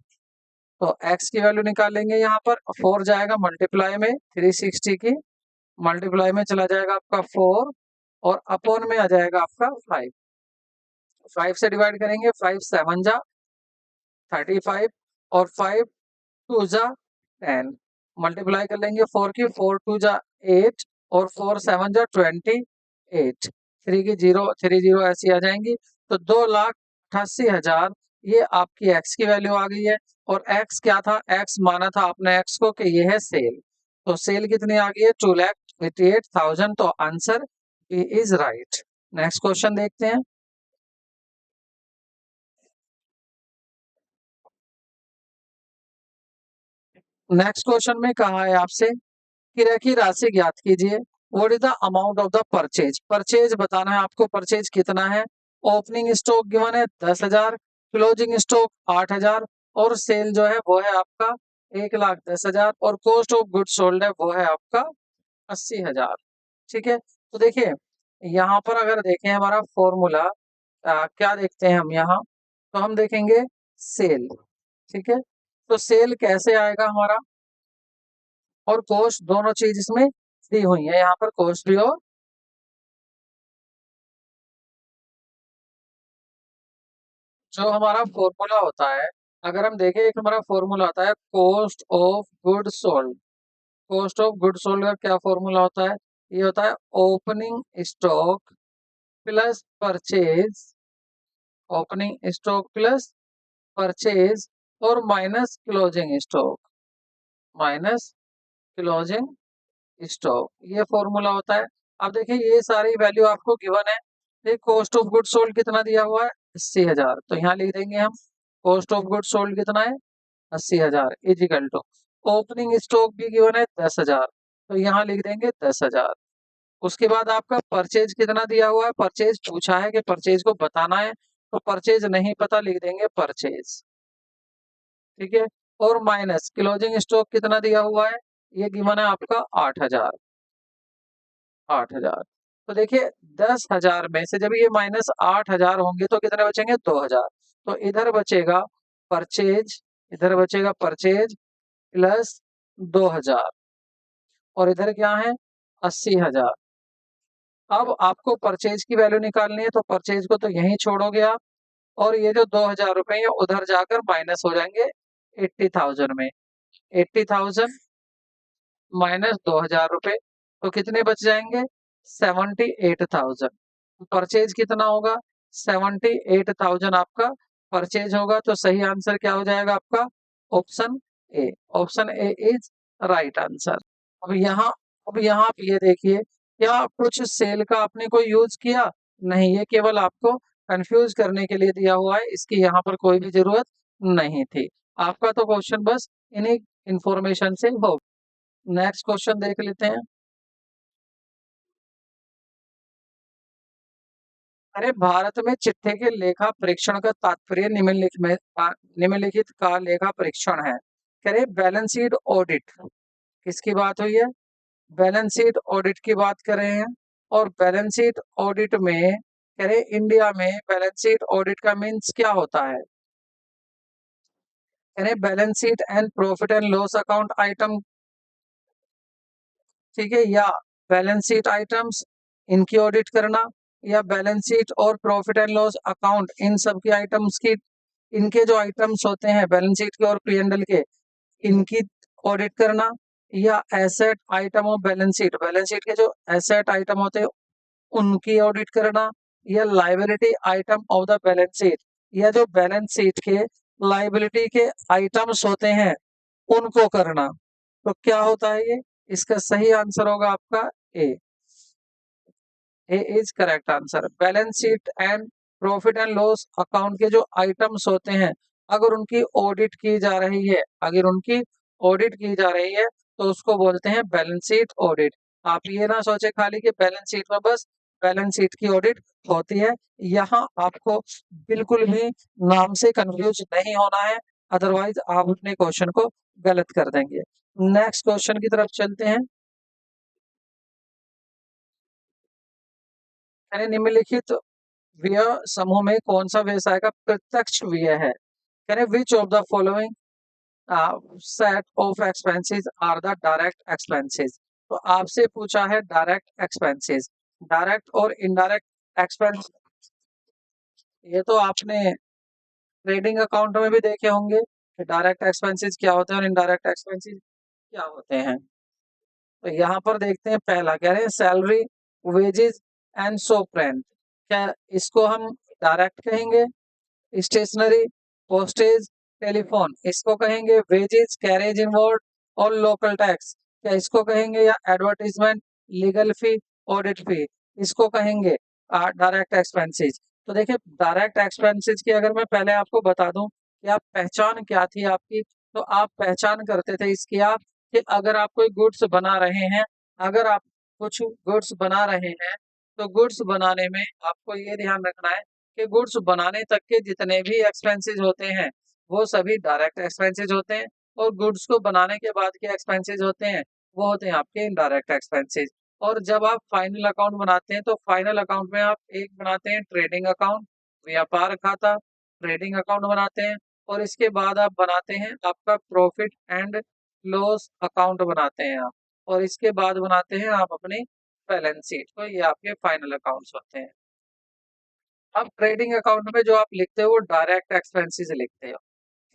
तो x की वैल्यू निकालेंगे, यहाँ पर 4 जाएगा मल्टीप्लाई में 360 की, मल्टीप्लाई में चला जाएगा आपका 4, और अपॉन में आ जाएगा आपका 5, 5 से डिवाइड करेंगे, 5 7 जा 35, और 5 2 जा 10, मल्टीप्लाई कर लेंगे 4 की, 4 2 जा 8, और 4 7 जा 28, 3 की 0 3 0 ऐसी आ जाएंगी। तो 2,88,000 ये आपकी एक्स की वैल्यू आ गई है। और एक्स क्या था? एक्स माना था आपने एक्स को कि ये है सेल, तो सेल कितनी आ गई है 2,88,000, तो answer B is right. Next question देखते हैं। नेक्स्ट क्वेश्चन में कहा है आपसे क्रय की राशि ज्ञात कीजिए। What is the amount of the purchase, purchase बताना है आपको, परचेज कितना है? ओपनिंग स्टॉक गिवन है 10,000, क्लोजिंग स्टॉक 8,000, और सेल जो है वो है आपका 1,10,000, और कॉस्ट ऑफ गुड सोल्ड है वो है आपका 80,000। ठीक है, तो देखिए यहाँ पर अगर देखें हमारा फॉर्मूला क्या देखते हैं हम यहाँ, तो हम देखेंगे सेल। ठीक है, तो सेल कैसे आएगा हमारा, और कॉस्ट दोनों चीज इसमें दी हुई है, यहाँ पर कॉस्ट भी और जो हमारा फॉर्मूला होता है, अगर हम देखें एक हमारा फॉर्मूला होता है cost of good sold. Cost of good sold का क्या फॉर्मूला होता है, ये होता है opening stock plus purchase, opening stock plus purchase और minus closing stock, minus closing stock, ये फॉर्मूला होता है। अब देखिए ये सारी वैल्यू आपको गिवन है। ये कॉस्ट ऑफ गुड सोल्ड कितना दिया हुआ है, 80,000, तो यहाँ लिख देंगे हम कॉस्ट ऑफ गुड सोल्ड कितना है, 80,000 इजिकल टू ओपनिंग स्टॉक भी गिवन है 10,000, तो यहाँ लिख देंगे 10,000। उसके बाद आपका परचेज कितना दिया हुआ है, परचेज पूछा है कि परचेज को बताना है, तो परचेज नहीं पता, लिख देंगे परचेज। ठीक है, और माइनस क्लोजिंग स्टॉक कितना दिया हुआ है, ये गिवन है आपका 8,000, 8,000। तो देखिए 10,000 में से जब ये माइनस 8,000 होंगे तो कितने बचेंगे, 2,000। तो इधर बचेगा परचेज, इधर बचेगा परचेज प्लस 2,000, और इधर क्या है, 80,000। अब आपको परचेज की वैल्यू निकालनी है, तो परचेज को तो यहीं छोड़ोगे आप, और ये जो 2,000 रुपए ये उधर जाकर माइनस हो जाएंगे 80,000 में। 80,000 माइनस 2,000 रुपए, तो कितने बच जाएंगे, 78,000। परचेज कितना होगा, 78,000 आपका परचेज होगा, तो सही आंसर क्या हो जाएगा आपका, option A. Option A is right answer. अब यहाँ अब यहाँ आप ये देखिए, क्या कुछ सेल का आपने कोई यूज किया, नहीं, ये केवल आपको कंफ्यूज करने के लिए दिया हुआ है, इसकी यहाँ पर कोई भी जरूरत नहीं थी। आपका तो क्वेश्चन बस इन्हीं इंफॉर्मेशन से हो। नेक्स्ट क्वेश्चन देख लेते हैं। अरे भारत में चिट्ठे के लेखा परीक्षण का तात्पर्य निम्नलिखित का लेखा परीक्षण है। कह रहे बैलेंस शीट ऑडिट, किसकी बात हुई है, बैलेंस शीट ऑडिट की बात कर रहे हैं। और बैलेंस शीट ऑडिट में कह रहे इंडिया में बैलेंस शीट ऑडिट का मीन्स क्या होता है, कह रहे balance sheet and profit and loss account item, ठीक है, या बैलेंस शीट आइटम्स इनकी ऑडिट करना, या बैलेंस शीट और profit and loss account in सब की आइटम्स की, इनके जो आइटम्स होते हैं बैलेंस शीट के और पी&एल के, इनकी ऑडिट करना, या asset item of balance sheet के जो एसेट आइटम होते हैं उनकी ऑडिट करना, या liability item of the balance sheet, या जो बैलेंस शीट के लाइबिलिटी के आइटम्स होते हैं उनको करना। तो क्या होता है ये, इसका सही आंसर होगा आपका A. A is correct answer. Balance sheet and profit and loss account के जो आइटम्स होते हैं, अगर उनकी ऑडिट की जा रही है, अगर उनकी ऑडिट की जा रही है तो उसको बोलते हैं बैलेंस शीट ऑडिट। आप ये ना सोचे खाली कि बैलेंस शीट में बस बैलेंस शीट की ऑडिट होती है, यहाँ आपको बिल्कुल भी नाम से कंफ्यूज नहीं होना है, अदरवाइज आप अपने क्वेश्चन को गलत कर देंगे। नेक्स्ट क्वेश्चन की तरफ चलते हैं। यानी निम्नलिखित व्यय समूह में कौन सा व्यवसाय का प्रत्यक्ष व्यय है, यानी which of the following set of expenses are the direct expenses. तो आपसे पूछा है डायरेक्ट एक्सपेंसेस, डायरेक्ट और इनडायरेक्ट एक्सपेंस, ये तो आपने ट्रेडिंग अकाउंट में भी देखे होंगे कि डायरेक्ट एक्सपेंसेस क्या होते हैं और इनडायरेक्ट एक्सपेंसेस क्या होते हैं। तो यहाँ पर देखते हैं, पहला कह रहे हैं salary, wages and shop rent, क्या इसको हम डायरेक्ट कहेंगे, स्टेशनरी, पोस्टेज, टेलीफोन इसको कहेंगे वेजेस, कैरेज इनवर्ड और लोकल टैक्स क्या इसको कहेंगे, या एडवर्टीजमेंट, लीगल फी, ऑडिट फी इसको कहेंगे डायरेक्ट एक्सपेंसेस। तो देखिए डायरेक्ट एक्सपेंसेस की अगर मैं पहले आपको बता दूं कि आप पहचान क्या थी आपकी, तो आप पहचान करते थे इसकी आप कि अगर आप कोई गुड्स बना रहे हैं, अगर आप कुछ गुड्स बना रहे हैं, तो गुड्स बनाने में आपको ये ध्यान रखना है कि गुड्स बनाने तक के जितने भी एक्सपेंसेस होते हैं वो सभी डायरेक्ट एक्सपेंसेस होते हैं, और गुड्स को बनाने के बाद के एक्सपेंसेस होते हैं वो होते हैं आपके इनडायरेक्ट एक्सपेंसेस। और जब आप फाइनल अकाउंट बनाते हैं तो फाइनल अकाउंट में आप एक बनाते हैं ट्रेडिंग अकाउंट, व्यापार खाता, ट्रेडिंग अकाउंट बनाते हैं, और इसके बाद आप बनाते हैं आपका प्रॉफिट एंड लॉस अकाउंट बनाते हैं आप, और इसके बाद बनाते हैं आप अपनी बैलेंस शीट। तो ये आपके फाइनल अकाउंट्स होते हैं। अब ट्रेडिंग अकाउंट में जो आप लिखते हो वो डायरेक्ट एक्सपेंसेस लिखते हो,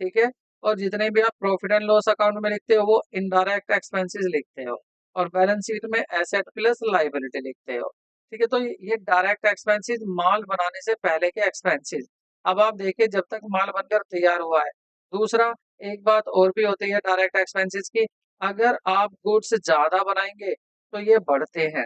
ठीक है, और जितने भी आप प्रॉफिट एंड लॉस अकाउंट में लिखते हो वो इनडायरेक्ट एक्सपेंसेस लिखते हो, और बैलेंस शीट में एसेट प्लस लायबिलिटी लिखते हो, ठीक है। तो ये डायरेक्ट एक्सपेंसेस माल बनाने से पहले के एक्सपेंसेस। अब आप देखिए जब तक माल बनकर तैयार हुआ है। दूसरा, एक बात और भी होती है डायरेक्ट एक्सपेंसेस की, अगर आप गुड्स ज्यादा बनाएंगे तो ये बढ़ते हैं,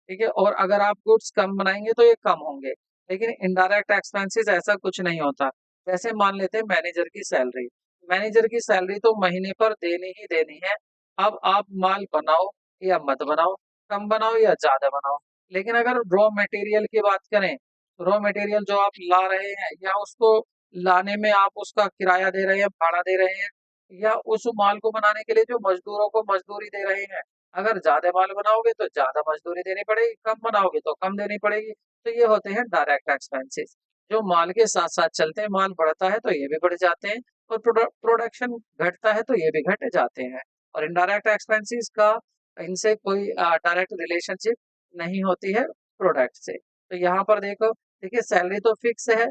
ठीक है, और अगर आप गुड्स कम बनाएंगे तो ये कम होंगे। लेकिन इनडायरेक्ट एक्सपेंसेस ऐसा कुछ नहीं होता। जैसे मान लेते हैं मैनेजर की सैलरी, मैनेजर की सैलरी तो महीने पर देनी ही देनी है। अब आप माल बनाओ या मत बनाओ, कम बनाओ या ज्यादा बनाओ। लेकिन अगर रॉ मटेरियल की बात करें, रॉ मटेरियल जो आप ला रहे हैं या उसको लाने में आप उसका किराया दे रहे हैं, भाड़ा दे रहे हैं, या उस माल को बनाने के लिए जो मजदूरों को मजदूरी दे रहे हैं, अगर ज्यादा माल बनाओगे तो ज्यादा मजदूरी देनी पड़ेगी, कम बनाओगे तो कम देनी पड़ेगी। तो ये होते हैं डायरेक्ट एक्सपेंसेस, जो माल के साथ साथ चलते हैं। माल बढ़ता है तो ये भी बढ़ जाते हैं, और प्रोडक्शन घटता है तो ये भी घट जाते हैं। और इनडायरेक्ट एक्सपेंसेस का इनसे कोई डायरेक्ट रिलेशनशिप नहीं होती है प्रोडक्ट से। तो यहाँ पर देखो, देखिए सैलरी तो फिक्स है,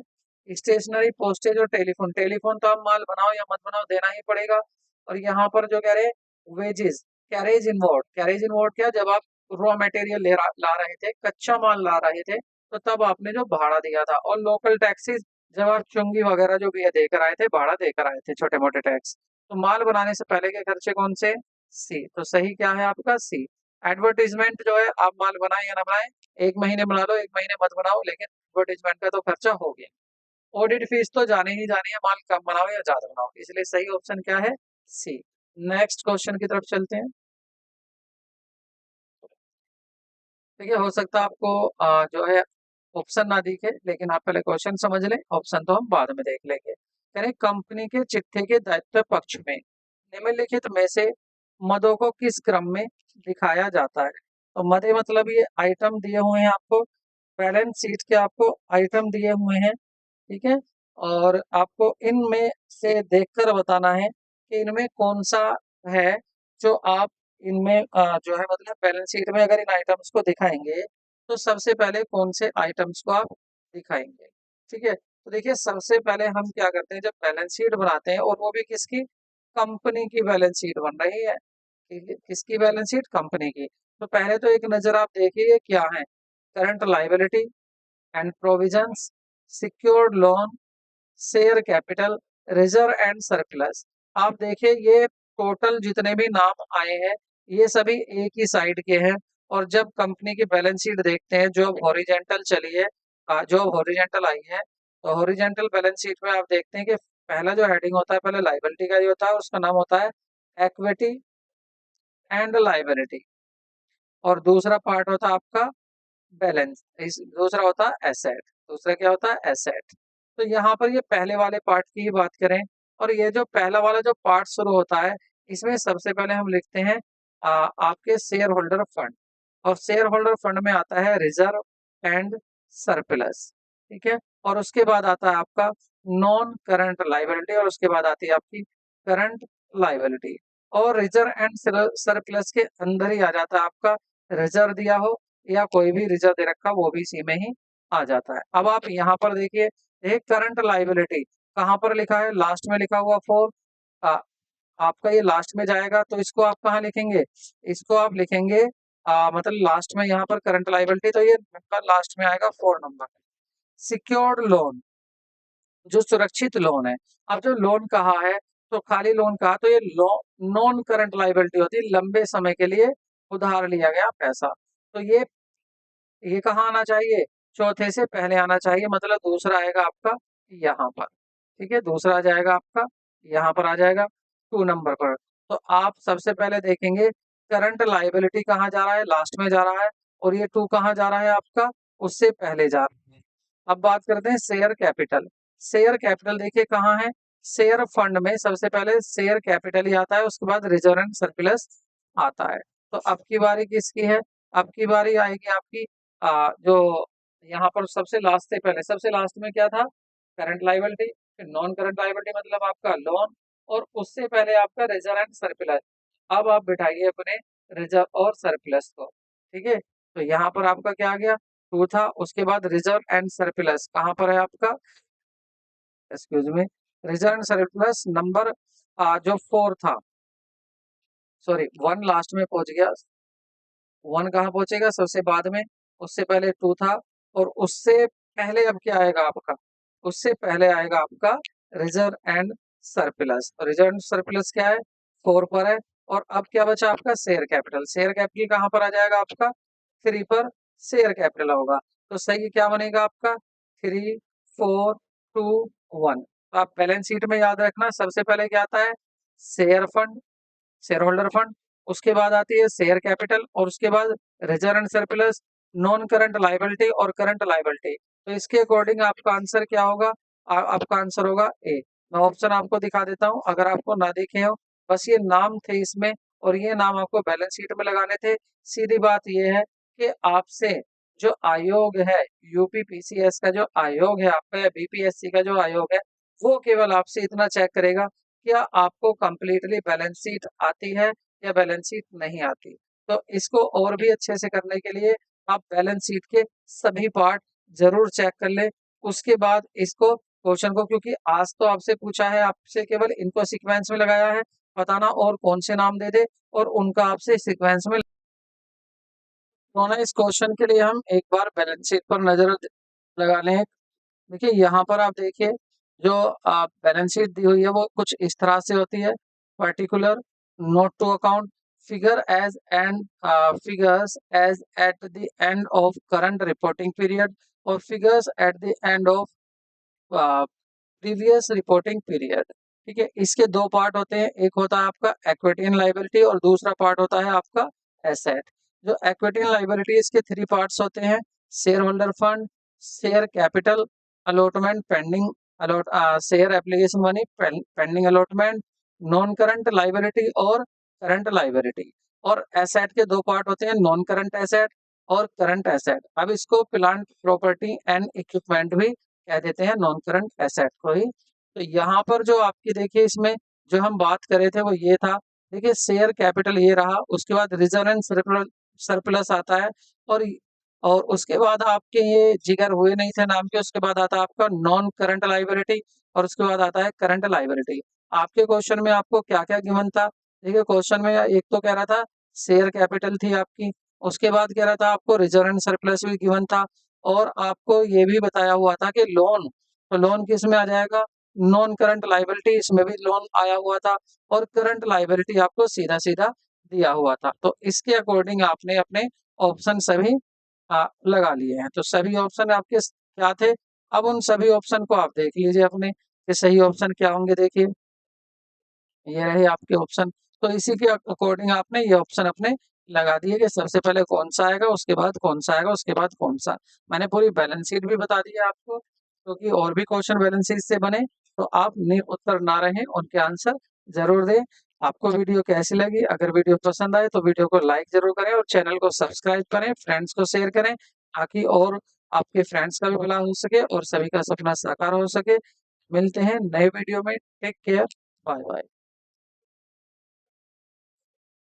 स्टेशनरी, पोस्टेज और टेलीफोन, टेलीफोन तो आप माल बनाओ या मत बनाओ देना ही पड़ेगा। और यहाँ पर जो कह रहे wages, carriage inward, carriage inward क्या, जब आप रॉ मटेरियल ला रहे थे, कच्चा माल ला रहे थे, तो तब आपने जो भाड़ा दिया था। और लोकल टैक्सेस, जब आप चुंगी वगैरह जो भी है देकर आए थे, भाड़ा देकर आए थे, छोटे मोटे टैक्स। तो माल बनाने से पहले के खर्चे कौन से? सी। तो सही क्या है आपका? सी। एडवर्टीजमेंट जो है, आप माल बनाए या ना बनाए, एक महीने बना लो एक महीने मत बनाओ, लेकिन एडवर्टीजमेंट का तो खर्चा हो गया। ऑडिट फीस तो जाने ही जानी है, माल कम बनाओ या ज्यादा बनाओ, इसलिए सही ऑप्शन क्या है? सी। नेक्स्ट क्वेश्चन की तरफ चलते हैं। ठीक है, हो सकता है आपको जो है ऑप्शन ना दिखे, लेकिन आप पहले क्वेश्चन समझ लें, ऑप्शन तो हम बाद में देख लेंगे। करें, कंपनी के चिट्ठे के दायित्व पक्ष में निम्नलिखित में से मदों को किस क्रम में दिखाया जाता है? तो मदे मतलब ये आइटम दिए हुए हैं आपको, बैलेंस शीट के आपको आइटम दिए हुए हैं, ठीक है, और आपको इनमें से देखकर बताना है कि इनमें कौन सा है जो आप इनमें जो है मतलब बैलेंस शीट में अगर इन आइटम्स को दिखाएंगे तो सबसे पहले कौन से आइटम्स को आप दिखाएंगे, ठीक है। तो देखिए सबसे पहले हम क्या करते हैं, जब बैलेंस शीट बनाते हैं, और वो भी किसकी? कंपनी की बैलेंस शीट बन रही है, ठीक है? किसकी बैलेंस शीट? कंपनी की। तो पहले तो एक नजर आप देखिए क्या है, current liability and provisions, secured loan, share capital, reserve and surplus. आप देखिए ये टोटल जितने भी नाम आए हैं ये सभी एक ही साइड के हैं। और जब कंपनी की बैलेंस शीट देखते हैं जो हॉरिजेंटल चली है, जो हॉरिजेंटल आई है, तो हॉरिजेंटल बैलेंस शीट में आप देखते हैं कि पहला जो हेडिंग होता है पहले लाइबिलिटी का ही होता है, उसका नाम होता है इक्विटी एंड लाइबिलिटी, और दूसरा पार्ट होता है आपका बैलेंस, इस दूसरा होता है एसेट, दूसरा क्या होता है? एसेट। तो यहाँ पर ये पहले वाले पार्ट की ही बात करें, और ये जो पहला वाला जो पार्ट शुरू होता है इसमें सबसे पहले हम लिखते हैं आपके शेयर होल्डर फंड, और शेयर होल्डर फंड में आता है रिजर्व एंड सरप्लस, ठीक है, और उसके बाद आता है आपका नॉन करंट लाइबिलिटी, और उसके बाद आती है आपकी करंट लाइबिलिटी। और रिजर्व एंड सरप्लस के अंदर ही आ जाता है आपका रिजर्व दिया हो या कोई भी रिजर्व दे रखा वो भी इसी में ही आ जाता है। अब आप यहाँ पर देखिए, एक करंट लाइबिलिटी कहाँ पर लिखा है? लास्ट में लिखा हुआ फॉर, आपका ये लास्ट में जाएगा, तो इसको आप कहाँ लिखेंगे? इसको आप लिखेंगे मतलब लास्ट में, यहाँ पर करंट लाइबिलिटी, तो ये नंबर लास्ट में आएगा 4 नंबर। सिक्योर्ड लोन, जो सुरक्षित लोन है। अब जो लोन कहा है, तो खाली लोन कहा तो ये नॉन करंट लाइबिलिटी होती है, लंबे समय के लिए उधार लिया गया पैसा। तो ये कहाँ आना चाहिए? चौथे से पहले आना चाहिए, मतलब दूसरा आएगा आपका यहाँ पर, ठीक है, दूसरा आ जाएगा आपका यहाँ पर आ जाएगा 2 नंबर पर। तो आप सबसे पहले देखेंगे करंट लाइबिलिटी कहाँ जा रहा है? लास्ट में जा रहा है, और ये 2 कहाँ जा रहा है आपका? उससे पहले जा रहा है। अब बात करते हैं शेयर कैपिटल। शेयर कैपिटल देखिए कहाँ है? शेयर फंड में सबसे पहले शेयर कैपिटल ही आता है, उसके बाद रिजर्व एंड सरप्लस आता है। तो अब की बारी किसकी है? आपकी बारी आएगी आपकी जो यहाँ पर सबसे लास्ट में क्या था, करंट लायबिलिटी, फिर नॉन करंट लायबिलिटी मतलब आपका लोन, और उससे पहले आपका रिजर्व एंड सरप्लस। अब आप बिठाइए अपने रिजर्व और सरप्लस को, ठीक है। तो यहाँ पर आपका क्या आ गया, 2 था, उसके बाद रिजर्व एंड सरप्लस कहाँ पर है आपका, excuse me, reserve and surplus number जो 4 था, सॉरी 1 लास्ट में पहुंच गया, 1 कहाँ पहुंचेगा सबसे बाद में, उससे पहले 2 था, और उससे पहले अब क्या आएगा आपका, उससे पहले आएगा आपका रिजर्व एंड सरप्लस। तो रिजर्व एंड सरप्लस क्या है, 4 पर है, और अब क्या बचा आपका शेयर कैपिटल। शेयर कैपिटल कहाँ पर आ जाएगा आपका, 3 पर शेयर कैपिटल होगा। तो सही क्या बनेगा आपका, 3 4 2 1। तो आप बैलेंस शीट में याद रखना, सबसे पहले क्या आता है, share fund, share holder fund, उसके बाद आती है शेयर कैपिटल, और उसके बाद reserve and surplus, non current liability और करंट लायबिलिटी। तो इसके अकॉर्डिंग आपका आंसर क्या होगा, आपका आंसर होगा ए। मैं ऑप्शन आपको दिखा देता हूं, अगर आपको ना देखे हो, बस ये नाम थे इसमें, और ये नाम आपको बैलेंस शीट में लगाने थे। सीधी बात ये है कि आपसे जो आयोग है, यूपीपीसीएस का जो आयोग है आपका, या बीपीएससी का जो आयोग है, वो केवल आपसे इतना चेक करेगा, क्या आपको कंप्लीटली बैलेंस शीट आती है या बैलेंस शीट नहीं आती। तो इसको और भी अच्छे से करने के लिए आप बैलेंस शीट के सभी पार्ट जरूर चेक कर ले। उसके बाद इसको क्वेश्चन को, क्योंकि आज तो आपसे पूछा है, आपसे केवल इनको सीक्वेंस में लगाया है, बताना और कौन से नाम दे दे, और उनका आपसे सीक्वेंस में। तो ना इस क्वेश्चन के लिए हम एक बार बैलेंस शीट पर नजर लगा लें। देखिए यहाँ पर आप देखिए, जो बैलेंस शीट दी हुई है वो कुछ इस तरह से होती है, particular note to account, figure as and figures as at the end of current reporting period, और figures at the end of previous reporting period. ठीक है, इसके दो पार्ट होते हैं, एक होता है आपका इक्विटी एंड लायबिलिटी, और दूसरा पार्ट होता है आपका एसेट। जो इक्विटी एंड लायबिलिटी, इसके 3 पार्ट्स होते हैं, share holder fund, share capital, allotment pending, allot share application money pending allotment, non current liability और करंट लायबिलिटी। और एसेट के 2 पार्ट होते हैं, नॉन करंट एसेट और करंट एसेट। अब इसको प्लांट प्रॉपर्टी एंड इक्विपमेंट भी कह देते हैं, नॉन करंट एसेट को ही। तो यहाँ पर जो आपकी देखिए, इसमें जो हम बात कर रहे थे वो ये था, देखिए शेयर कैपिटल ये रहा, उसके बाद रिजर्व एंड सरप्लस आता है, और उसके बाद आपके ये जिगर हुए नहीं थे नाम के, उसके बाद आता है आपका नॉन करंट लायबिलिटी, और उसके बाद आता है करंट लायबिलिटी। आपके क्वेश्चन में आपको क्या क्या गिवन था, देखिए क्वेश्चन में एक तो कह रहा था शेयर कैपिटल थी आपकी, उसके बाद कह रहा था आपको रिजर्व एंड सरप्लस भी गिवन था, और आपको ये भी बताया हुआ था कि लोन, तो लोन किस में आ जाएगा, नॉन करंट लायबिलिटी, इसमें भी लोन आया हुआ था, और करंट लायबिलिटी आपको सीधा सीधा दिया हुआ था। तो इसके अकॉर्डिंग आपने अपने ऑप्शन सभी लगा लिए हैं। तो सभी ऑप्शन आपके क्या थे, अब उन सभी ऑप्शन को आप देख लीजिए अपने, कि सही ऑप्शन क्या होंगे। देखिए ये रहे आपके ऑप्शन, तो इसी के अकॉर्डिंग आपने ये ऑप्शन अपने लगा दिए, कि सबसे पहले कौन सा आएगा, उसके बाद कौन सा आएगा, उसके बाद कौन सा। मैंने पूरी बैलेंस शीट भी बता दी है आपको, क्योंकि और भी क्वेश्चन बैलेंस शीट से बने, तो आप उत्तर ना रहे, उनके आंसर जरूर दें। आपको वीडियो कैसी लगी, अगर वीडियो पसंद आए तो वीडियो को लाइक जरूर करें, और चैनल को सब्सक्राइब करें, फ्रेंड्स को शेयर करें, ताकि और आपके फ्रेंड्स का भी भला हो सके और सभी का सपना साकार हो सके। मिलते हैं नए वीडियो में, टेक केयर, बाय बाय।